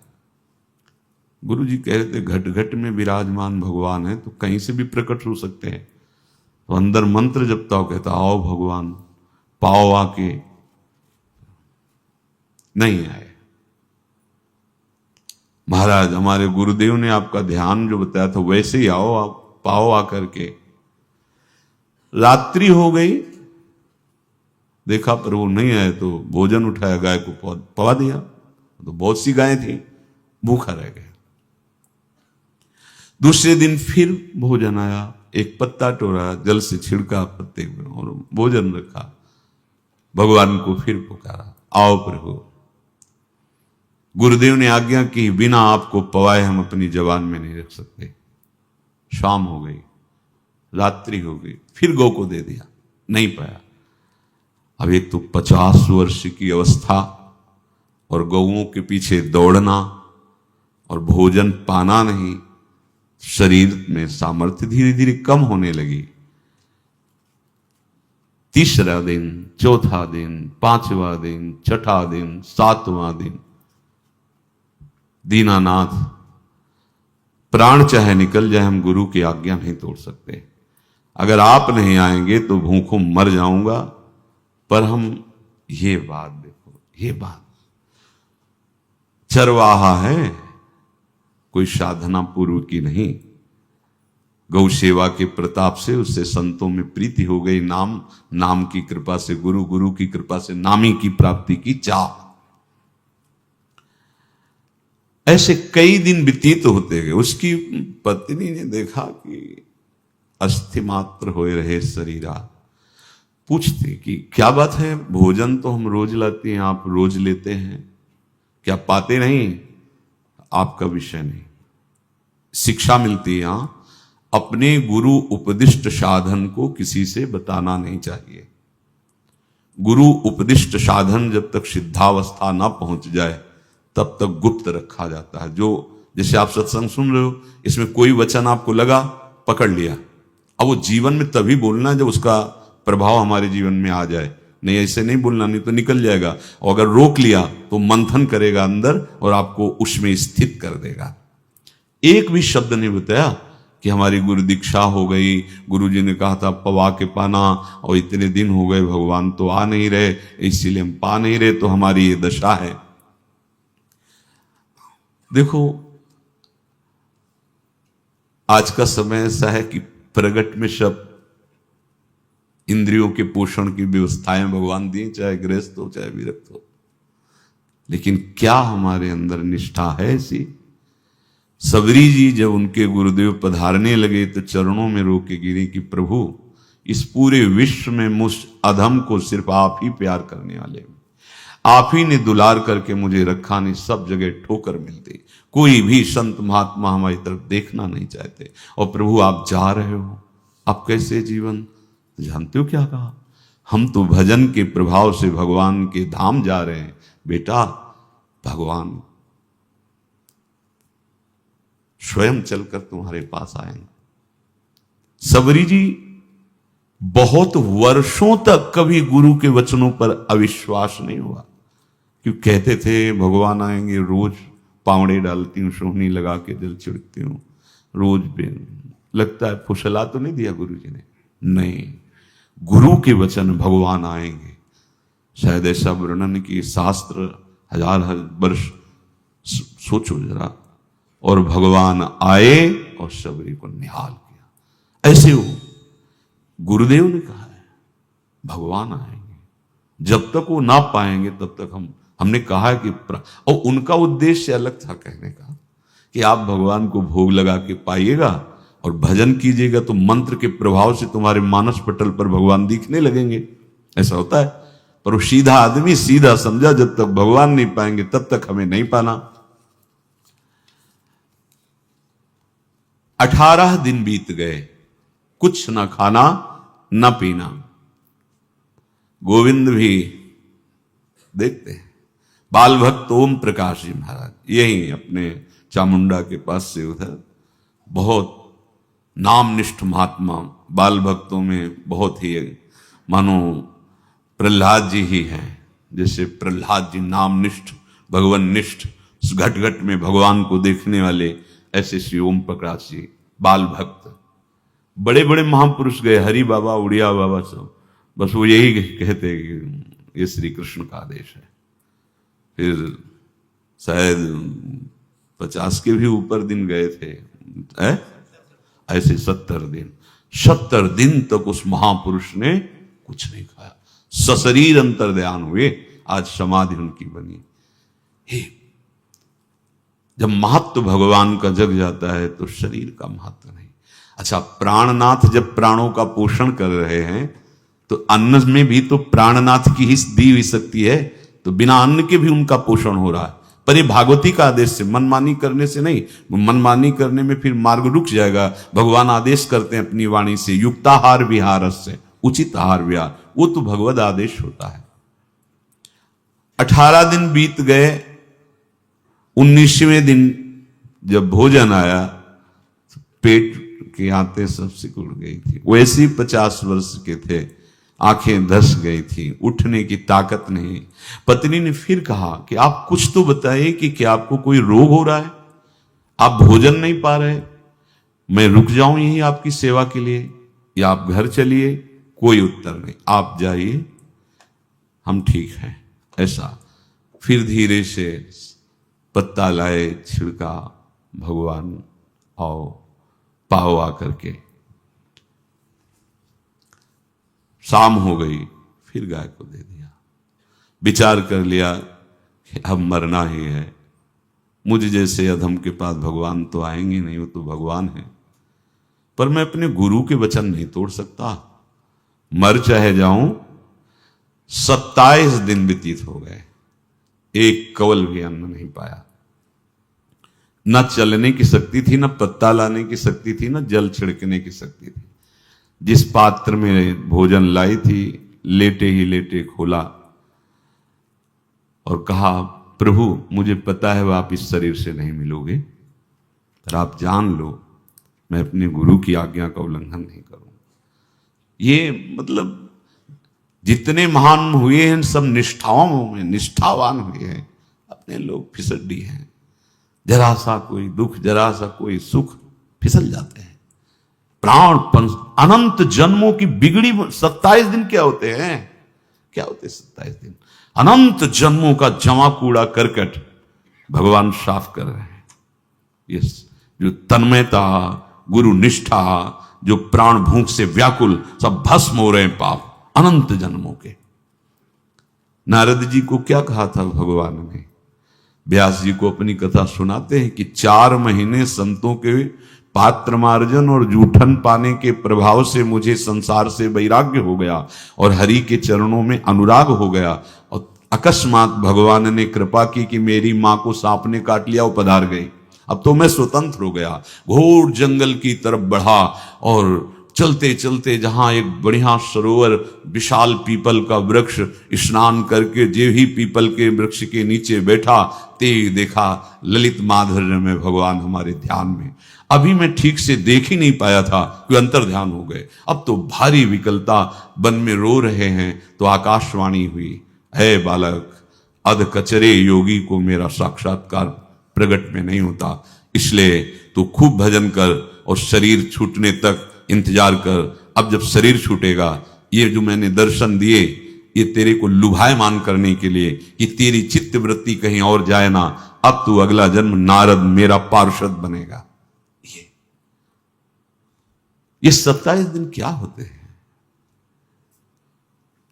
गुरु जी कह रहे थे घट घट में विराजमान भगवान है तो कहीं से भी प्रकट हो सकते हैं। तो अंदर मंत्र जपता हो, कहता आओ भगवान, पाओ आके। नहीं आए। महाराज, हमारे गुरुदेव ने आपका ध्यान जो बताया था वैसे ही आओ, आप पाओ आकर के। रात्रि हो गई, देखा पर वो नहीं आए तो भोजन उठाया, गाय को पवा दिया। तो बहुत सी गायें थी, भूखा रह गया। दूसरे दिन फिर भोजन आया, एक पत्ता टोरा, जल से छिड़का पत्ते में और भोजन रखा। भगवान को फिर पुकारा, आओ प्रभु। गुरुदेव ने आज्ञा की, बिना आपको पवाए हम अपनी जबान में नहीं रख सकते। शाम हो गई, रात्रि हो गई, फिर गौ को दे दिया, नहीं पाया। अब एक तो 50 वर्ष की अवस्था और गौओं के पीछे दौड़ना और भोजन पाना नहीं, शरीर में सामर्थ्य धीरे धीरे कम होने लगी। तीसरा दिन, चौथा दिन, पांचवा दिन, छठा दिन, सातवां दिन, दीनानाथ प्राण चाहे निकल जाए, हम गुरु की आज्ञा नहीं तोड़ सकते। अगर आप नहीं आएंगे तो भूखों मर जाऊंगा। पर हम ये बात देखो, ये बात चरवाहा है, कोई साधना पूर्व की नहीं। गौ सेवा के प्रताप से उससे संतों में प्रीति हो गई, नाम की कृपा से, गुरु की कृपा से नामी की प्राप्ति की चाह। ऐसे कई दिन व्यतीत होते गए। उसकी पत्नी ने देखा कि अस्थि मात्र होए रहे शरीरा। पूछते कि क्या बात है, भोजन तो हम रोज लाते हैं, आप रोज लेते हैं, क्या पाते नहीं? आपका विषय नहीं। शिक्षा मिलती है यहां, अपने गुरु उपदिष्ट साधन को किसी से बताना नहीं चाहिए। गुरु उपदिष्ट साधन जब तक सिद्धावस्था ना पहुंच जाए तब तक गुप्त रखा जाता है। जो जैसे आप सत्संग सुन रहे हो, इसमें कोई वचन आपको लगा, पकड़ लिया, अब वो जीवन में तभी बोलना जब उसका प्रभाव हमारे जीवन में आ जाए। नहीं ऐसे नहीं बोलना, नहीं तो निकल जाएगा। और अगर रोक लिया तो मंथन करेगा अंदर और आपको उसमें स्थित कर देगा। एक भी शब्द नहीं बताया कि हमारी गुरु दीक्षा हो गई, गुरु जी ने कहा था पवा के पाना, और इतने दिन हो गए भगवान तो आ नहीं रहे, इसीलिए हम पा नहीं रहे, तो हमारी ये दशा है। देखो आज का समय ऐसा है कि प्रगट में सब इंद्रियों के पोषण की व्यवस्थाएं भगवान दी, चाहे गृहस्थ हो चाहे विरक्त हो, लेकिन क्या हमारे अंदर निष्ठा है ऐसी? सबरी जी जब उनके गुरुदेव पधारने लगे तो चरणों में रो के गिरे कि प्रभु, इस पूरे विश्व में मुझ अधम को सिर्फ आप ही प्यार करने वाले, आप ही ने दुलार करके मुझे रखा, नहीं सब जगह ठोकर मिलती, कोई भी संत महात्मा हमारी तरफ देखना नहीं चाहते, और प्रभु आप जा रहे हो, आप कैसे जीवन? जानते हो क्या कहा? हम तो भजन के प्रभाव से भगवान के धाम जा रहे हैं बेटा, भगवान स्वयं चलकर तुम्हारे पास आएंगे। सबरी जी बहुत वर्षों तक कभी गुरु के वचनों पर अविश्वास नहीं हुआ, क्यों कहते थे भगवान आएंगे, रोज पावड़े डालती हूँ, सोहनी लगा के जल छिड़कती हूँ, रोज लगता है फुसला तो नहीं दिया गुरु जी ने? नहीं, गुरु के वचन भगवान आएंगे। शायद ऐसा वर्णन की शास्त्र हजार वर्ष सोचो जरा, और भगवान आए और सबरी को निहाल किया। ऐसे हो गुरुदेव ने कहा है भगवान आएंगे, जब तक वो ना पाएंगे तब तक हमने कहा है कि और उनका उद्देश्य अलग था कहने का कि आप भगवान को भोग लगा के पाइएगा और भजन कीजिएगा तो मंत्र के प्रभाव से तुम्हारे मानस पटल पर भगवान दिखने लगेंगे। ऐसा होता है, पर वो सीधा आदमी सीधा समझा, जब तक भगवान नहीं पाएंगे तब तक हमें नहीं पाना। 18 दिन बीत गए, कुछ ना खाना ना पीना। गोविंद भी देखते हैं, बाल भक्त ओम प्रकाश जी महाराज यही अपने चामुंडा के पास से उधर, बहुत नामनिष्ठ महात्मा, बाल भक्तों में बहुत ही मानो प्रहलाद जी ही हैं। जैसे प्रहलाद जी नामनिष्ठ भगवान निष्ठ, घट घट में भगवान को देखने वाले, ऐसे श्री ओम प्रकाश जी बाल भक्त। बड़े बड़े महापुरुष गए, हरि बाबा, उड़िया बाबा, सब बस वो यही कहते कि ये श्री कृष्ण का आदेश है। फिर शायद 50 के भी ऊपर दिन गए थे, ऐसे 70 दिन तक उस महापुरुष ने कुछ नहीं खाया, सशरीर अंतर्ध्यान हुए। आज समाधि उनकी बनी। जब महत्व भगवान का जग जाता है तो शरीर का महत्व नहीं। अच्छा, प्राणनाथ जब प्राणों का पोषण कर रहे हैं तो अन्न में भी तो प्राणनाथ की ही दी हुई शक्ति है, तो बिना अन्न के भी उनका पोषण हो रहा है। पर ये भागवती का आदेश से, मनमानी करने से नहीं। मनमानी करने में फिर मार्ग रुक जाएगा। भगवान आदेश करते हैं अपनी वाणी से, युक्ताहार विहार से, उचित आहार विहार, वो तो भगवद आदेश होता है। 18 दिन बीत गए। 19वें दिन जब भोजन आया, पेट के आते सब सिकुड़ गई थी। वैसे ही 50 वर्ष के थे, आंखें धस गई थी, उठने की ताकत नहीं। पत्नी ने फिर कहा कि आप कुछ तो बताइए कि क्या आपको कोई रोग हो रहा है, आप भोजन नहीं पा रहे, मैं रुक जाऊं यहीं आपकी सेवा के लिए, या आप घर चलिए। कोई उत्तर नहीं, आप जाइए, हम ठीक हैं। ऐसा फिर धीरे से पत्ता लाए, छिड़का, भगवान आओ, पाओ आकर के। शाम हो गई, फिर गाय को दे दिया। विचार कर लिया कि अब मरना ही है, मुझ जैसे अधम के पास भगवान तो आएंगे नहीं, वो तो भगवान है, पर मैं अपने गुरु के वचन नहीं तोड़ सकता, मर चाहे जाऊं। 27 दिन व्यतीत हो गए, एक कवल भी अन्न नहीं पाया। न चलने की शक्ति थी, न पत्ता लाने की शक्ति थी, न जल छिड़कने की शक्ति थी। जिस पात्र में भोजन लाई थी, लेटे ही लेटे खोला और कहा, प्रभु मुझे पता है वह आप इस शरीर से नहीं मिलोगे, पर आप जान लो मैं अपने गुरु की आज्ञा का उल्लंघन नहीं करूं। ये मतलब जितने महान हुए हैं सब निष्ठाओं में निष्ठावान हुए हैं, अपने लोग फिसड्डी हैं। जरा सा कोई दुख, जरा सा कोई सुख, फिसल जाते हैं। प्राण अनंत जन्मों की बिगड़ी 27 दिन क्या होते हैं, क्या होते 27 दिन? अनंत जन्मों का जमा कूड़ा करकट भगवान साफ कर रहे हैं। ये जो तन्मयता, गुरु निष्ठा, जो प्राण भूख से व्याकुल, सब भस्म हो रहे हैं पाप अनंत जन्मों के। नारद जी को क्या कहा था भगवान ने? व्यास जी को अपनी कथा सुनाते हैं कि 4 महीने संतों के पात्र मार्जन और जूठन पाने के प्रभाव से मुझे संसार से वैराग्य हो गया और हरि के चरणों में अनुराग हो गया, और अकस्मात भगवान ने कृपा की कि मेरी मां को सांप ने काट लिया, वो पधार गई। अब तो मैं स्वतंत्र हो गया, घोर जंगल की तरफ बढ़ा और चलते चलते जहां एक बढ़िया सरोवर, विशाल पीपल का वृक्ष, स्नान करके जे ही पीपल के वृक्ष के नीचे बैठा, ते देखा ललित माधुर्य में भगवान हमारे ध्यान में। अभी मैं ठीक से देख ही नहीं पाया था कि अंतर ध्यान हो गए। अब तो भारी विकलता, वन में रो रहे हैं, तो आकाशवाणी हुई, है बालक, अध कचरे योगी को मेरा साक्षात्कार प्रगट में नहीं होता, इसलिए तू खूब भजन कर और शरीर छूटने तक इंतजार कर। अब जब शरीर छूटेगा, ये जो मैंने दर्शन दिए, ये तेरे को लुभायमान करने के लिए कि तेरी चित्त वृत्ति कहीं और जाए ना। अब तू अगला जन्म नारद मेरा पार्षद बनेगा। ये 27 दिन क्या होते हैं?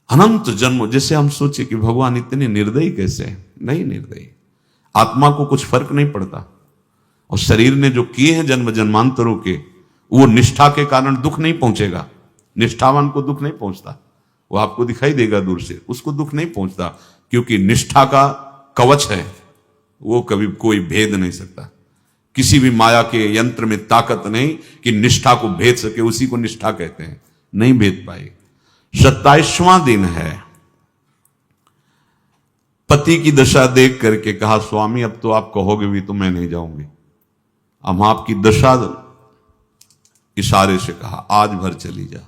अनंत जन्म। जैसे हम सोचे कि भगवान इतने निर्दयी कैसे हैं? नहीं निर्दयी, आत्मा को कुछ फर्क नहीं पड़ता, और शरीर ने जो किए हैं जन्म जन्मांतरों के, वो निष्ठा के कारण दुख नहीं पहुंचेगा। निष्ठावान को दुख नहीं पहुंचता, वो आपको दिखाई देगा दूर से, उसको दुख नहीं पहुंचता, क्योंकि निष्ठा का कवच है, वो कभी कोई भेद नहीं सकता। किसी भी माया के यंत्र में ताकत नहीं कि निष्ठा को भेद सके, उसी को निष्ठा कहते हैं, नहीं भेद पाए। 27वां दिन है। पति की दशा देख करके कहा, स्वामी अब तो आप कहोगे भी तो मैं नहीं जाऊंगी। अब आपकी दशा, इशारे से कहा, आज भर चली जा,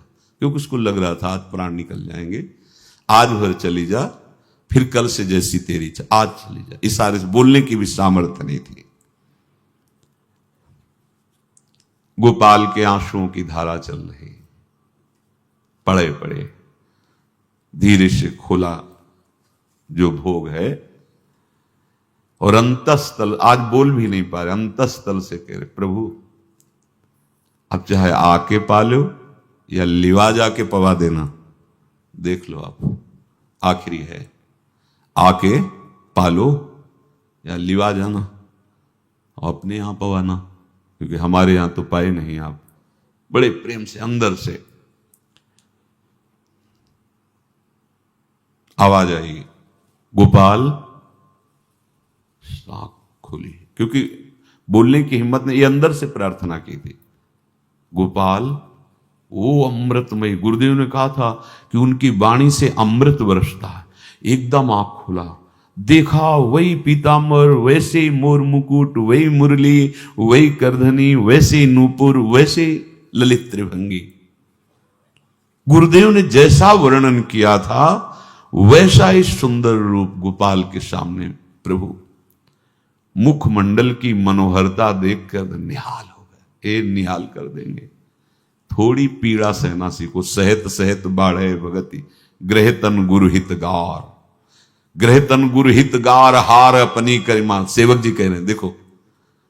क्योंकि उसको लग रहा था आज प्राण निकल जाएंगे। आज भर चली जा, फिर कल से जैसी तेरी आज चली जा। इशारे से, बोलने की भी सामर्थ्य नहीं थी। गोपाल के आंसुओं की धारा चल रही, पड़े पड़े धीरे से खोला जो भोग है, और अंतस्थल, आज बोल भी नहीं पा रहे, अंतस्थल से कह रहे, प्रभु अब चाहे आके पालो या लिवा जाके पवा देना, देख लो आप, आखिरी है, आके पालो या लिवा जाना और अपने यहां पवाना, क्योंकि हमारे यहां तो पाए नहीं आप। बड़े प्रेम से अंदर से आवाज आई, गोपाल। साख खुली, क्योंकि बोलने की हिम्मत ने, ये अंदर से प्रार्थना की थी, गोपाल वो अमृतमय। गुरुदेव ने कहा था कि उनकी वाणी से अमृत बरसता है। एकदम आंख खुला, देखा वही पीतांबर, वैसे ही मोर मुकुट, वही मुरली, वही करधनी, वैसे ही नूपुर, वैसे ललित त्रिभंगी। गुरुदेव ने जैसा वर्णन किया था वैसा ही सुंदर रूप गोपाल के सामने प्रभु मुखमंडल की मनोहरता देखकर निहाल हो गए। ए निहाल कर देंगे। थोड़ी पीड़ा सहना सीखो। सहत सहत बाढ़े भगति, ग्रह तन गुरु हितगार, ग्रह तन गुरु हितगार हार अपनी करिमा। सेवक जी कह रहे हैं, देखो,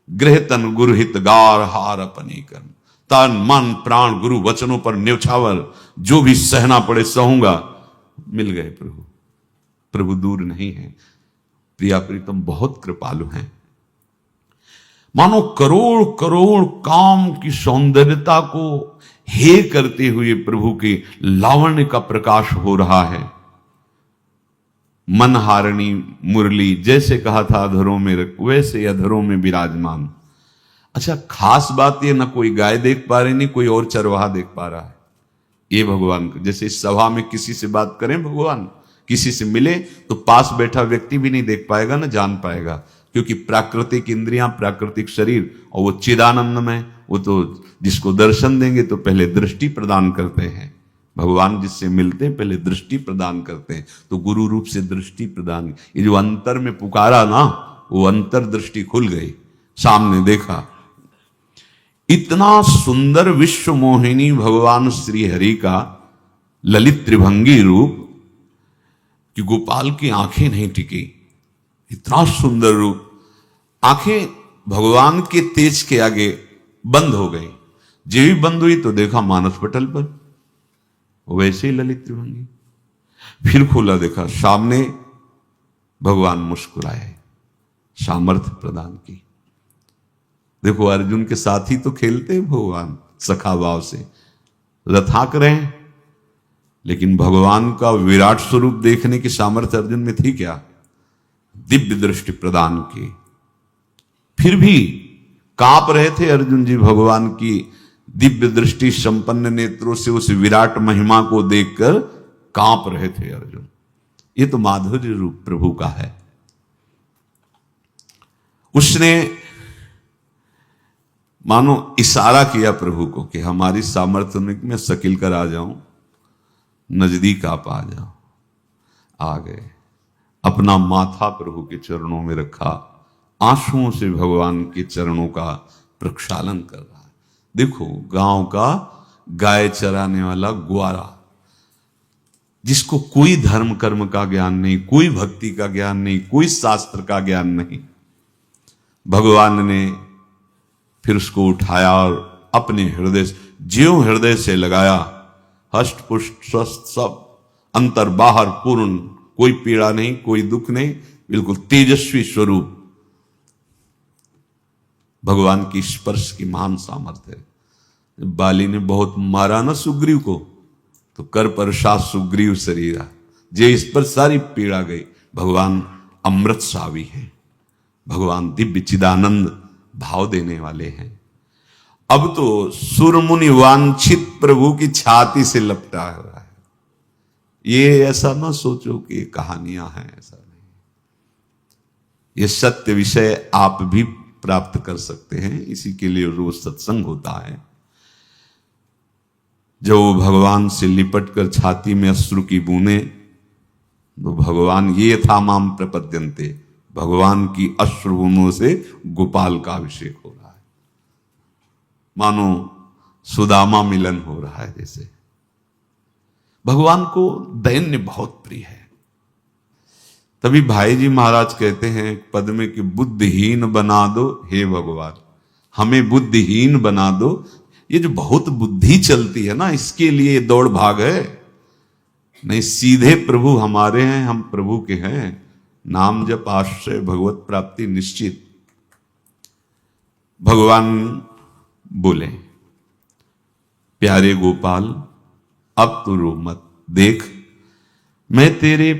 ग्रह तन गुरु हितगार हार अपनी कर्म, तन मन प्राण गुरु वचनों पर न्यौछावर, जो भी सहना पड़े सहूंगा। मिल गए प्रभु। प्रभु दूर नहीं है। प्रिया प्रीतम बहुत कृपालु हैं। मानो करोड़ करोड़ काम की सौंदर्यता को हे करते हुए प्रभु के लावण्य का प्रकाश हो रहा है। मनहारिणी मुरली, जैसे कहा था अधरों में रख, वैसे अधरों में विराजमान। अच्छा, खास बात ये, ना कोई गाय देख पा रही, नहीं कोई और चरवाहा देख पा रहा है। ये भगवान को, जैसे इस सभा में किसी से बात करें, भगवान किसी से मिले तो पास बैठा व्यक्ति भी नहीं देख पाएगा, ना जान पाएगा, क्योंकि प्राकृतिक इंद्रियां, प्राकृतिक शरीर, और वो चिदानंदमय, वो तो जिसको दर्शन देंगे तो पहले दृष्टि प्रदान करते हैं। भगवान जिससे मिलते हैं पहले दृष्टि प्रदान करते हैं, तो गुरु रूप से दृष्टि प्रदान। ये जो अंतर में पुकारा ना, वो अंतर दृष्टि खुल गई, सामने देखा। इतना सुंदर विश्व मोहिनी भगवान श्री हरि का ललित त्रिभंगी रूप कि गोपाल की आंखें नहीं टिकी। इतना सुंदर रूप, आंखें भगवान के तेज के आगे बंद हो गई। जो भी बंद हुई तो देखा मानस पटल पर वैसे ही ललित त्रिभंगी। फिर खोला, देखा सामने भगवान मुस्कुराए, सामर्थ्य प्रदान की। देखो, अर्जुन के साथी तो खेलते हैं भगवान सखा भाव से, रथाक रहे हैं, लेकिन भगवान का विराट स्वरूप देखने की सामर्थ्य अर्जुन में थी क्या? दिव्य दृष्टि प्रदान की। फिर भी कांप रहे थे अर्जुन जी भगवान की दिव्य दृष्टि संपन्न नेत्रों से उस विराट महिमा को देखकर कांप रहे थे अर्जुन। ये तो माधुर्य रूप प्रभु का है। उसने मानो इशारा किया प्रभु को कि हमारी सामर्थ्य में सकिल कर आ जाऊं, नजदीक आप आ जाओ। आ गए, अपना माथा प्रभु के चरणों में रखा, आंसुओं से भगवान के चरणों का प्रक्षालन कर रहा है। देखो, गांव का गाय चराने वाला ग्वारा, जिसको कोई धर्म कर्म का ज्ञान नहीं, कोई भक्ति का ज्ञान नहीं, कोई शास्त्र का ज्ञान नहीं, भगवान ने फिर उसको उठाया और अपने हृदय, ज्यों हृदय से लगाया, हष्ट पुष्ट स्वस्थ सब, अंतर बाहर पूर्ण, कोई पीड़ा नहीं, कोई दुख नहीं, बिल्कुल तेजस्वी स्वरूप। भगवान की स्पर्श की महान सामर्थ्य है। बाली ने बहुत मारा ना सुग्रीव को, तो कर परसात सुग्रीव शरीरा, जे इस पर सारी पीड़ा गई। भगवान अमृत सावी है, भगवान दिव्य चिदानंद भाव देने वाले हैं। अब तो सुरमुनि वांछित प्रभु की छाती से लपटा हुआ है। ये ऐसा ना सोचो कि ये कहानियां हैं, ऐसा नहीं। ये सत्य विषय आप भी प्राप्त कर सकते हैं। इसी के लिए रोज सत्संग होता है। जब वो भगवान से लिपट कर छाती में अश्रु की बूंदे, तो भगवान ये था माम प्रपद्यन्ते, भगवान की अश्रु बूंदों से गोपाल का अभिषेक हो रहा है। मानो सुदामा मिलन हो रहा है। जैसे भगवान को दैन्य बहुत प्रिय है। तभी भाई जी महाराज कहते हैं पद में कि बुद्धिहीन बना दो हे भगवान, हमें बुद्धिहीन बना दो। ये जो बहुत बुद्धि चलती है ना, इसके लिए दौड़ भाग है। नहीं, सीधे प्रभु हमारे हैं, हम प्रभु के हैं। नाम जप आश्रय भगवत प्राप्ति निश्चित। भगवान बोले, प्यारे गोपाल, अब तो रो मत। देख, मैं तेरे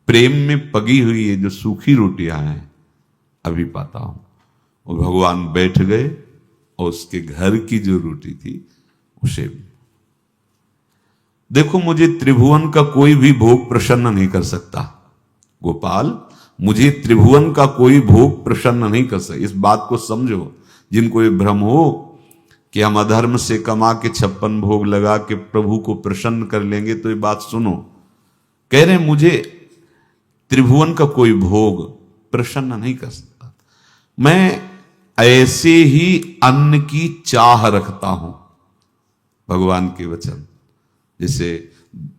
प्रेम में पगी हुई ये जो सूखी रोटियां हैं अभी पाता हूं। और भगवान बैठ गए और उसके घर की जो रोटी थी उसे, देखो, मुझे त्रिभुवन का कोई भी भोग प्रसन्न नहीं कर सकता, गोपाल, मुझे त्रिभुवन का कोई भोग प्रसन्न नहीं कर सकता। इस बात को समझो, जिनको ये भ्रम हो कि हम अधर्म से कमा के 56 भोग लगा के प्रभु को प्रसन्न कर लेंगे, तो ये बात सुनो। कह रहे मुझे त्रिभुवन का कोई भोग प्रसन्न नहीं कर सकता, मैं ऐसे ही अन्न की चाह रखता हूं। भगवान के वचन, जैसे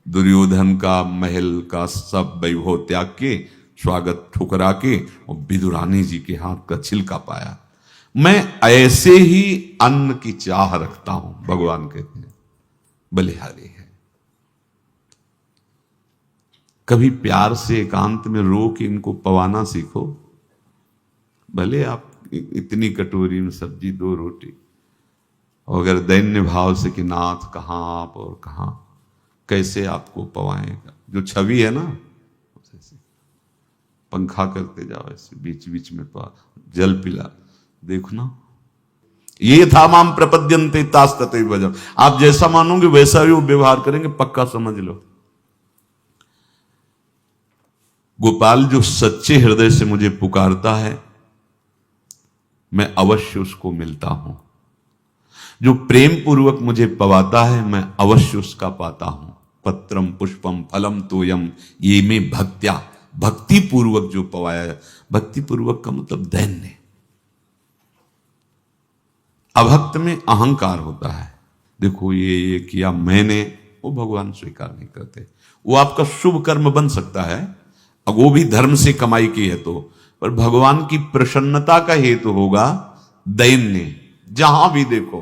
दुर्योधन का महल का सब वैभव त्याग के, स्वागत ठुकरा के और विदुरानी जी के हाथ का छिलका पाया, मैं ऐसे ही अन्न की चाह रखता हूं। भगवान कहते हैं बलिहारी है। कभी प्यार से एकांत में रो के इनको पवाना सीखो। भले आप इतनी कटोरी में सब्जी 2 रोटी, और अगर दैन्य भाव से कि नाथ कहां आप और कहां, कैसे आपको पवाएगा। जो छवि है ना, पंखा करते जाओ ऐसे बीच बीच में, जल पिला, देखो ना, ये था माम प्रपद्यन्ते तास्तते भजम। आप जैसा मानोगे वैसा ही वो व्यवहार करेंगे, पक्का समझ लो। गोपाल जो सच्चे हृदय से मुझे पुकारता है, मैं अवश्य उसको मिलता हूं। जो प्रेम पूर्वक मुझे पवाता है, मैं अवश्य उसका पाता हूं। पत्रम पुष्पम फलम तोयम ये में भक्त्या, भक्ति पूर्वक जो पवाया। भक्ति पूर्वक का मतलब दैन्य। अभक्त में अहंकार होता है, देखो ये किया मैंने, वो भगवान स्वीकार नहीं करते। वो आपका शुभ कर्म बन सकता है, अब वो भी धर्म से कमाई की है तो, पर भगवान की प्रसन्नता का हेतु होगा दैन्य। जहां भी देखो,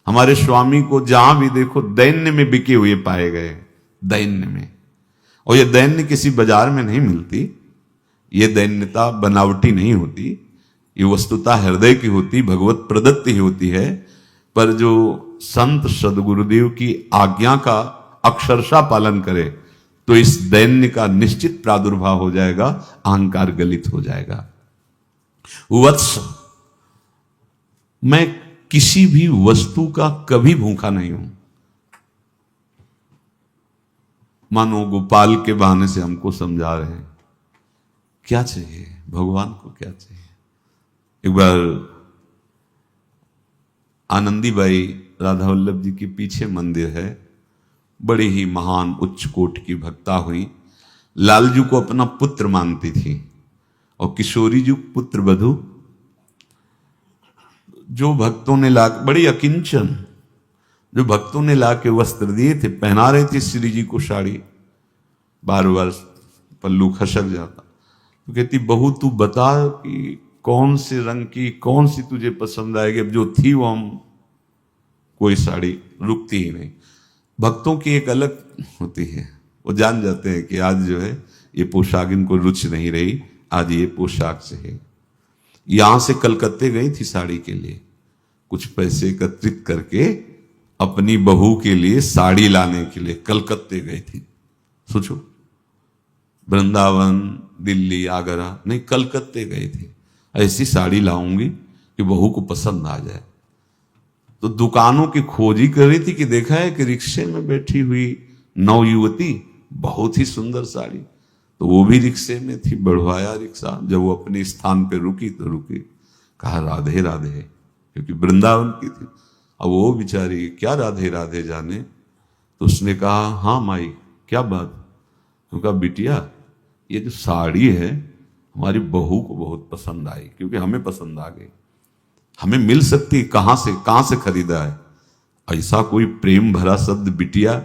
हमारे स्वामी को जहां भी देखो दैन्य में बिके हुए पाए गए, दैन्य में। और ये दैन्य किसी बाजार में नहीं मिलती, ये दैन्यता बनावटी नहीं होती, ये वस्तुता हृदय की होती, भगवत प्रदत्त ही होती है। पर जो संत सदगुरुदेव की आज्ञा का अक्षरशः पालन करे, तो इस दैन्य का निश्चित प्रादुर्भाव हो जाएगा, अहंकार गलित हो जाएगा। वत्स, मैं किसी भी वस्तु का कभी भूखा नहीं हूं। मानो गोपाल के बहाने से हमको समझा रहे हैं क्या चाहिए, भगवान को क्या चाहिए। एक बार आनंदीबाई राधा वल्लभ जी के पीछे मंदिर है, बड़ी ही महान उच्च कोट की भक्ता हुई, लालजू को अपना पुत्र मानती थी, और किशोरी जी पुत्र वधू। जो भक्तों ने ला, बड़ी अकिंचन, जो भक्तों ने ला के वस्त्र दिए थे, पहना रहे थे श्री जी को साड़ी, बार बार पल्लू खसक जाता, तो कहती बहू तू बता कि कौन से रंग की, कौन सी तुझे पसंद आएगी। अब जो थी वो हम, कोई साड़ी रुकती ही नहीं। भक्तों की एक अलग होती है, वो जान जाते हैं कि आज जो है ये पोशाक इनको रुचि नहीं रही, आज ये पोशाक से है। यहां से कलकत्ते गई थी साड़ी के लिए, कुछ पैसे एकत्रित करके अपनी बहू के लिए साड़ी लाने के लिए कलकत्ते गई थी। सोचो, वृंदावन, दिल्ली, आगरा नहीं, कलकत्ते गई थी। ऐसी साड़ी लाऊंगी कि बहू को पसंद आ जाए। तो दुकानों की खोज ही कर रही थी कि देखा है कि रिक्शे में बैठी हुई नवयुवती, बहुत ही सुंदर साड़ी, तो वो भी रिक्शे में थी, बढ़वाया रिक्शा। जब वो अपने स्थान पे रुकी तो रुकी, कहा राधे राधे, क्योंकि वृंदावन की थी। अब वो बेचारी क्या राधे राधे जाने, तो उसने कहा हाँ माई क्या बात। तो कहा बिटिया ये जो साड़ी है हमारी बहू को बहुत पसंद आई, क्योंकि हमें पसंद आ गई, हमें मिल सकती, कहां से खरीदा है। ऐसा कोई प्रेम भरा शब्द बिटिया,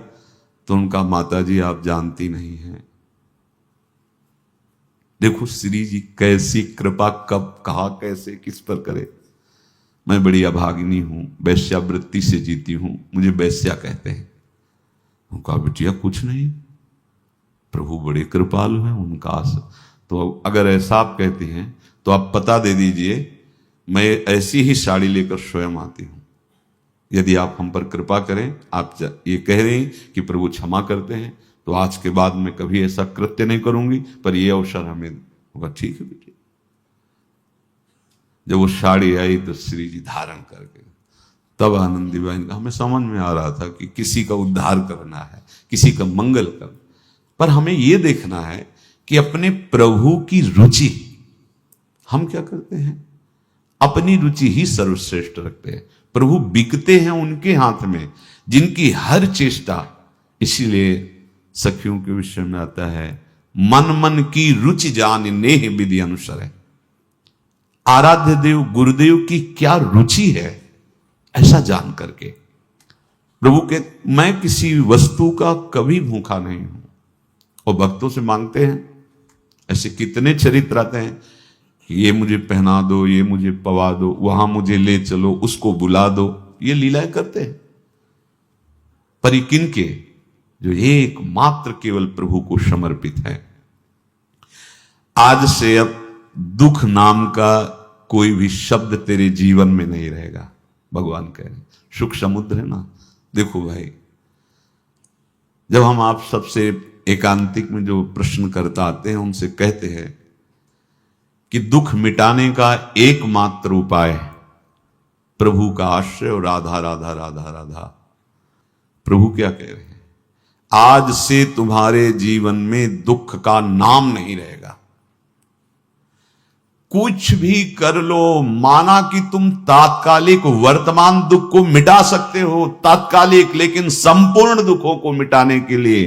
तो उनका माताजी आप जानती नहीं हैं। देखो श्री जी कैसी कृपा, कब कहा कैसे किस पर करे। मैं बड़ी अभागिनी हूं, वैश्यावृत्ति से जीती हूं, मुझे वैश्या कहते हैं। उनका बिटिया कुछ नहीं, प्रभु बड़े कृपालु हैं, उनका तो अगर ऐसा आप कहती हैं तो आप पता दे दीजिए, मैं ऐसी ही साड़ी लेकर स्वयं आती हूं। यदि आप हम पर कृपा करें, आप ये कह रहे हैं कि प्रभु क्षमा करते हैं, तो आज के बाद मैं कभी ऐसा कृत्य नहीं करूंगी, पर यह अवसर हमें होगा। ठीक है बेटी। जब वो साड़ी आई तो श्री जी धारण करके, तब आनंदीबाई ने कहा हमें समझ में आ रहा था कि किसी का उद्धार करना है, किसी का मंगल करना, पर हमें यह देखना है कि अपने प्रभु की रुचि, हम क्या करते हैं, अपनी रुचि ही सर्वश्रेष्ठ रखते हैं। प्रभु बिकते हैं उनके हाथ में जिनकी हर चेष्टा, इसीलिए सखियों के विषय में आता है, मन मन की रुचि जान नेह विधि अनुसार है। आराध्य देव गुरुदेव की क्या रुचि है, ऐसा जान करके प्रभु के, मैं किसी वस्तु का कभी भूखा नहीं हूं। और भक्तों से मांगते हैं, ऐसे कितने चरित्र आते हैं कि ये मुझे पहना दो, ये मुझे पवा दो, वहां मुझे ले चलो, उसको बुला दो, ये लीलाएं करते हैं। पर किनके, जो एकमात्र केवल प्रभु को समर्पित है। आज से अब दुख नाम का कोई भी शब्द तेरे जीवन में नहीं रहेगा, भगवान कह रहे। सुख समुद्र है ना। देखो भाई, जब हम आप सबसे एकांतिक में जो प्रश्नकर्ता आते हैं, उनसे कहते हैं कि दुख मिटाने का एकमात्र उपाय प्रभु का आश्रय और राधा राधा राधा राधा। प्रभु क्या कह रहे हैं, आज से तुम्हारे जीवन में दुख का नाम नहीं रहेगा। कुछ भी कर लो, माना कि तुम तात्कालिक वर्तमान दुख को मिटा सकते हो, तात्कालिक, लेकिन संपूर्ण दुखों को मिटाने के लिए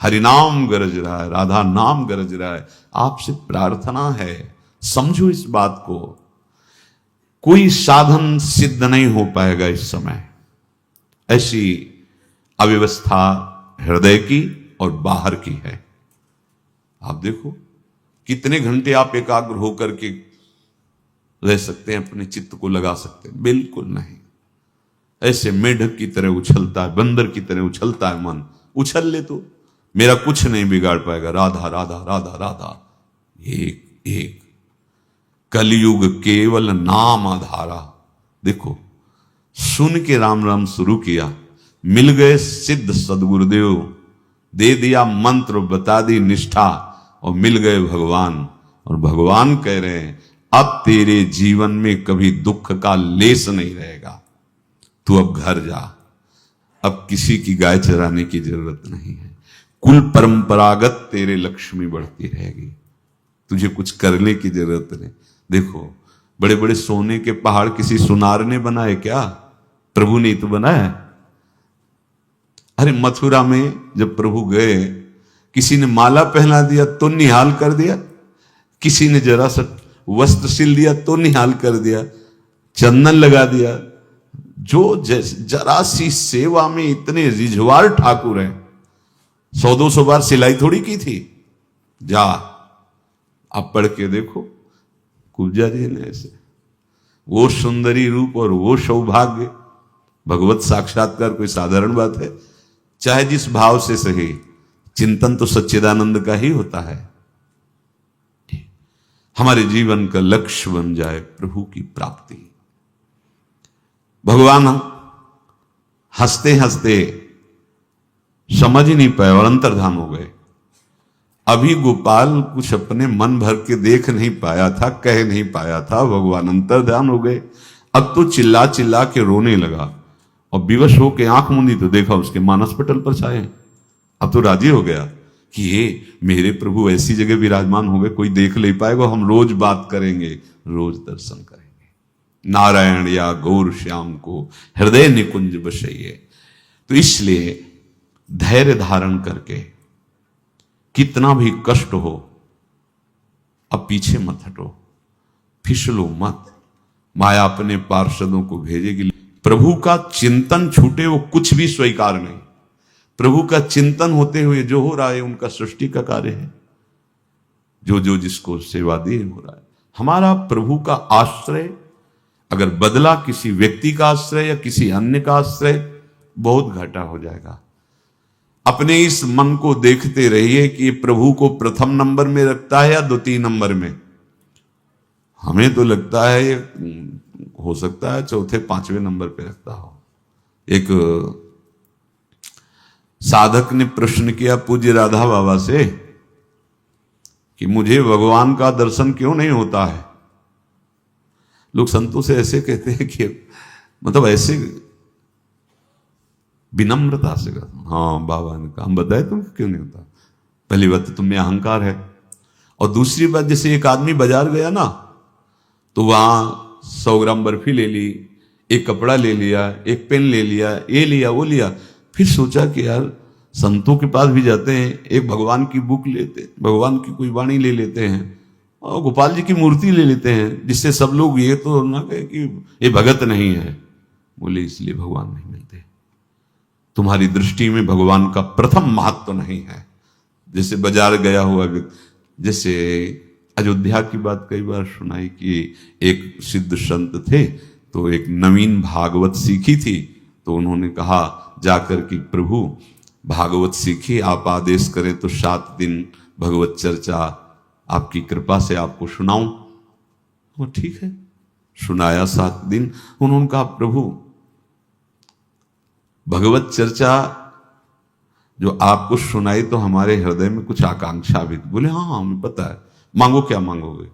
हरिनाम गरज रहा है, राधा नाम गरज रहा है। आपसे प्रार्थना है, समझो इस बात को। कोई साधन सिद्ध नहीं हो पाएगा इस समय। ऐसी अव्यवस्था हृदय की और बाहर की है। आप देखो कितने घंटे आप एकाग्र होकर के रह सकते हैं, अपने चित्त को लगा सकते हैं? बिल्कुल नहीं। ऐसे मेढक की तरह उछलता है, बंदर की तरह उछलता है मन। उछल ले तो मेरा कुछ नहीं बिगाड़ पाएगा। राधा राधा राधा राधा, एक एक। कलयुग केवल नाम आधारा। देखो, सुन के राम राम शुरू किया, मिल गए सिद्ध सदगुरुदेव, दे दिया मंत्र, बता दी निष्ठा, और मिल गए भगवान। और भगवान कह रहे हैं, अब तेरे जीवन में कभी दुख का लेस नहीं रहेगा। तू अब घर जा, अब किसी की गाय चराने की जरूरत नहीं है। कुल परंपरागत तेरे लक्ष्मी बढ़ती रहेगी, तुझे कुछ करने की जरूरत नहीं। देखो, बड़े बड़े सोने के पहाड़ किसी सुनार ने बनाए क्या? प्रभु ने तो बनाया। अरे मथुरा में जब प्रभु गए, किसी ने माला पहना दिया तो निहाल कर दिया, किसी ने जरा सा वस्त्र सिल दिया तो निहाल कर दिया, चंदन लगा दिया। जो जरा सी सेवा में इतने रिझवार ठाकुर हैं, 100-200 बार सिलाई थोड़ी की थी। जा, आप पढ़ के देखो, कुब्जा जी ने ऐसे, वो सुंदरी रूप और वो सौभाग्य, भगवत साक्षात्कार कोई साधारण बात है? चाहे जिस भाव से सही, चिंतन तो सच्चिदानंद का ही होता है। हमारे जीवन का लक्ष्य बन जाए प्रभु की प्राप्ति। भगवान हंसते हंसते समझ ही नहीं पाए और अंतर्धान हो गए। अभी गोपाल कुछ अपने मन भर के देख नहीं पाया था, कह नहीं पाया था, भगवान अंतर्धान हो गए। अब तो चिल्ला चिल्ला के रोने लगा और विवश होके आंख मूंदी तो देखा उसके मानस पटल पर छाए। अब तो राजी हो गया कि ये मेरे प्रभु ऐसी जगह विराजमान हो गए, कोई देख नहीं पाएगा, हम रोज बात करेंगे, रोज दर्शन करेंगे। नारायण या गौर श्याम को हृदय निकुंज बसइए। तो इसलिए धैर्य धारण करके, कितना भी कष्ट हो, अब पीछे मत हटो, फिसलो मत। माया अपने पार्षदों को भेजेगी। प्रभु का चिंतन छूटे वो कुछ भी स्वीकार नहीं। प्रभु का चिंतन होते हुए जो हो रहा है उनका सृष्टि का कार्य है। जो जो जिसको सेवा दिए हो रहा है। हमारा प्रभु का आश्रय अगर बदला किसी व्यक्ति का आश्रय या किसी अन्य का आश्रय, बहुत घाटा हो जाएगा। अपने इस मन को देखते रहिए कि प्रभु को प्रथम नंबर में रखता है या द्वितीय नंबर में। हमें तो लगता है हो सकता है चौथे पांचवें नंबर पे रखता हो। एक साधक ने प्रश्न किया पूज्य राधा बाबा से कि मुझे भगवान का दर्शन क्यों नहीं होता है। लोग संतों से ऐसे कहते हैं कि मतलब ऐसे विनम्रता से कहते, हाँ बाबा ने कहा, हम बताए तुमको क्यों नहीं होता। पहली बात तो तुम में अहंकार है, और दूसरी बात, जैसे एक आदमी बाजार गया ना, तो वहां 100 ग्राम बर्फी ले ली, एक कपड़ा ले लिया, एक पेन ले लिया, ये लिया वो लिया, फिर सोचा कि यार संतों के पास भी जाते हैं, एक भगवान की बुक लेते, भगवान की कोई वाणी ले लेते हैं और गोपाल जी की मूर्ति ले लेते हैं, जिससे सब लोग ये तो ना कहे कि ये भगत नहीं है। बोले इसलिए भगवान नहीं मिलते, तुम्हारी दृष्टि में भगवान का प्रथम महत्व तो नहीं है। जैसे बाजार गया हुआ व्यक्ति, जैसे अयोध्या की बात कई बार सुनाई कि एक सिद्ध संत थे, तो एक नवीन भागवत सीखी थी, तो उन्होंने कहा जाकर कि प्रभु भागवत सीखी, आप आदेश करें तो 7 दिन भगवत चर्चा आपकी कृपा से आपको सुनाऊं। वो ठीक है, सुनाया 7 दिन। उन्होंने कहा प्रभु भगवत चर्चा जो आपको सुनाई तो हमारे हृदय में कुछ आकांक्षा भी थी। बोले हाँ हमें पता है, मांगो क्या मांगोगे?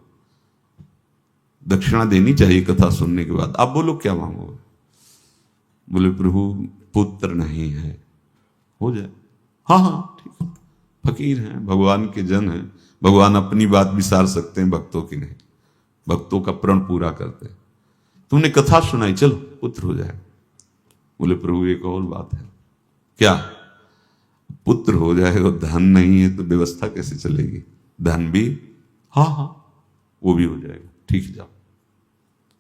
दक्षिणा देनी चाहिए कथा सुनने के बाद, आप बोलो क्या मांगोगे? बोले प्रभु पुत्र नहीं है, हो जाए। हाँ हाँ ठीक है, फकीर हैं, भगवान के जन हैं, भगवान अपनी बात विसार सकते हैं, भक्तों की नहीं, भक्तों का प्रण पूरा करते हैं। तुमने कथा सुनाई, चलो पुत्र हो जाए। बोले प्रभु एक और बात है। क्या? पुत्र हो जाएगा, धन नहीं है तो व्यवस्था कैसे चलेगी? धन भी? हाँ हाँ वो भी हो जाएगा, ठीक जाओ।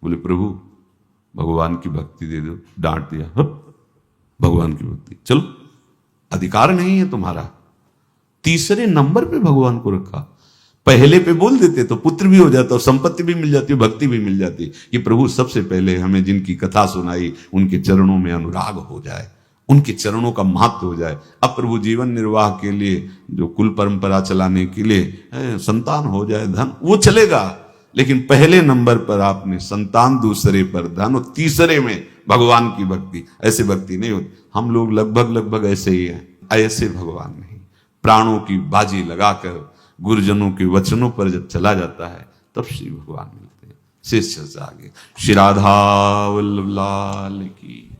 बोले प्रभु भगवान की भक्ति दे दो। डांट दिया, भगवान की भक्ति, चलो अधिकार नहीं है तुम्हारा। तीसरे नंबर पे भगवान को रखा, पहले पे बोल देते तो पुत्र भी हो जाता और संपत्ति भी मिल जाती, भक्ति भी मिल जाती। कि प्रभु सबसे पहले हमें जिनकी कथा सुनाई उनके चरणों में अनुराग हो जाए, उनके चरणों का महत्व हो जाए। अब प्रभु जीवन निर्वाह के लिए, जो कुल परंपरा चलाने के लिए संतान हो जाए, धन वो चलेगा, लेकिन पहले नंबर पर आपने संतान, दूसरे पर धन और तीसरे में भगवान की भक्ति। ऐसे भक्ति नहीं होती। हम लोग लगभग ऐसे ही हैं। ऐसे भगवान नहीं, प्राणों की बाजी लगाकर गुरुजनों के वचनों पर जब चला जाता है तब श्री भगवान मिलते हैं। शेष चर्चा आगे। श्री राधा वल्लभ लाल की।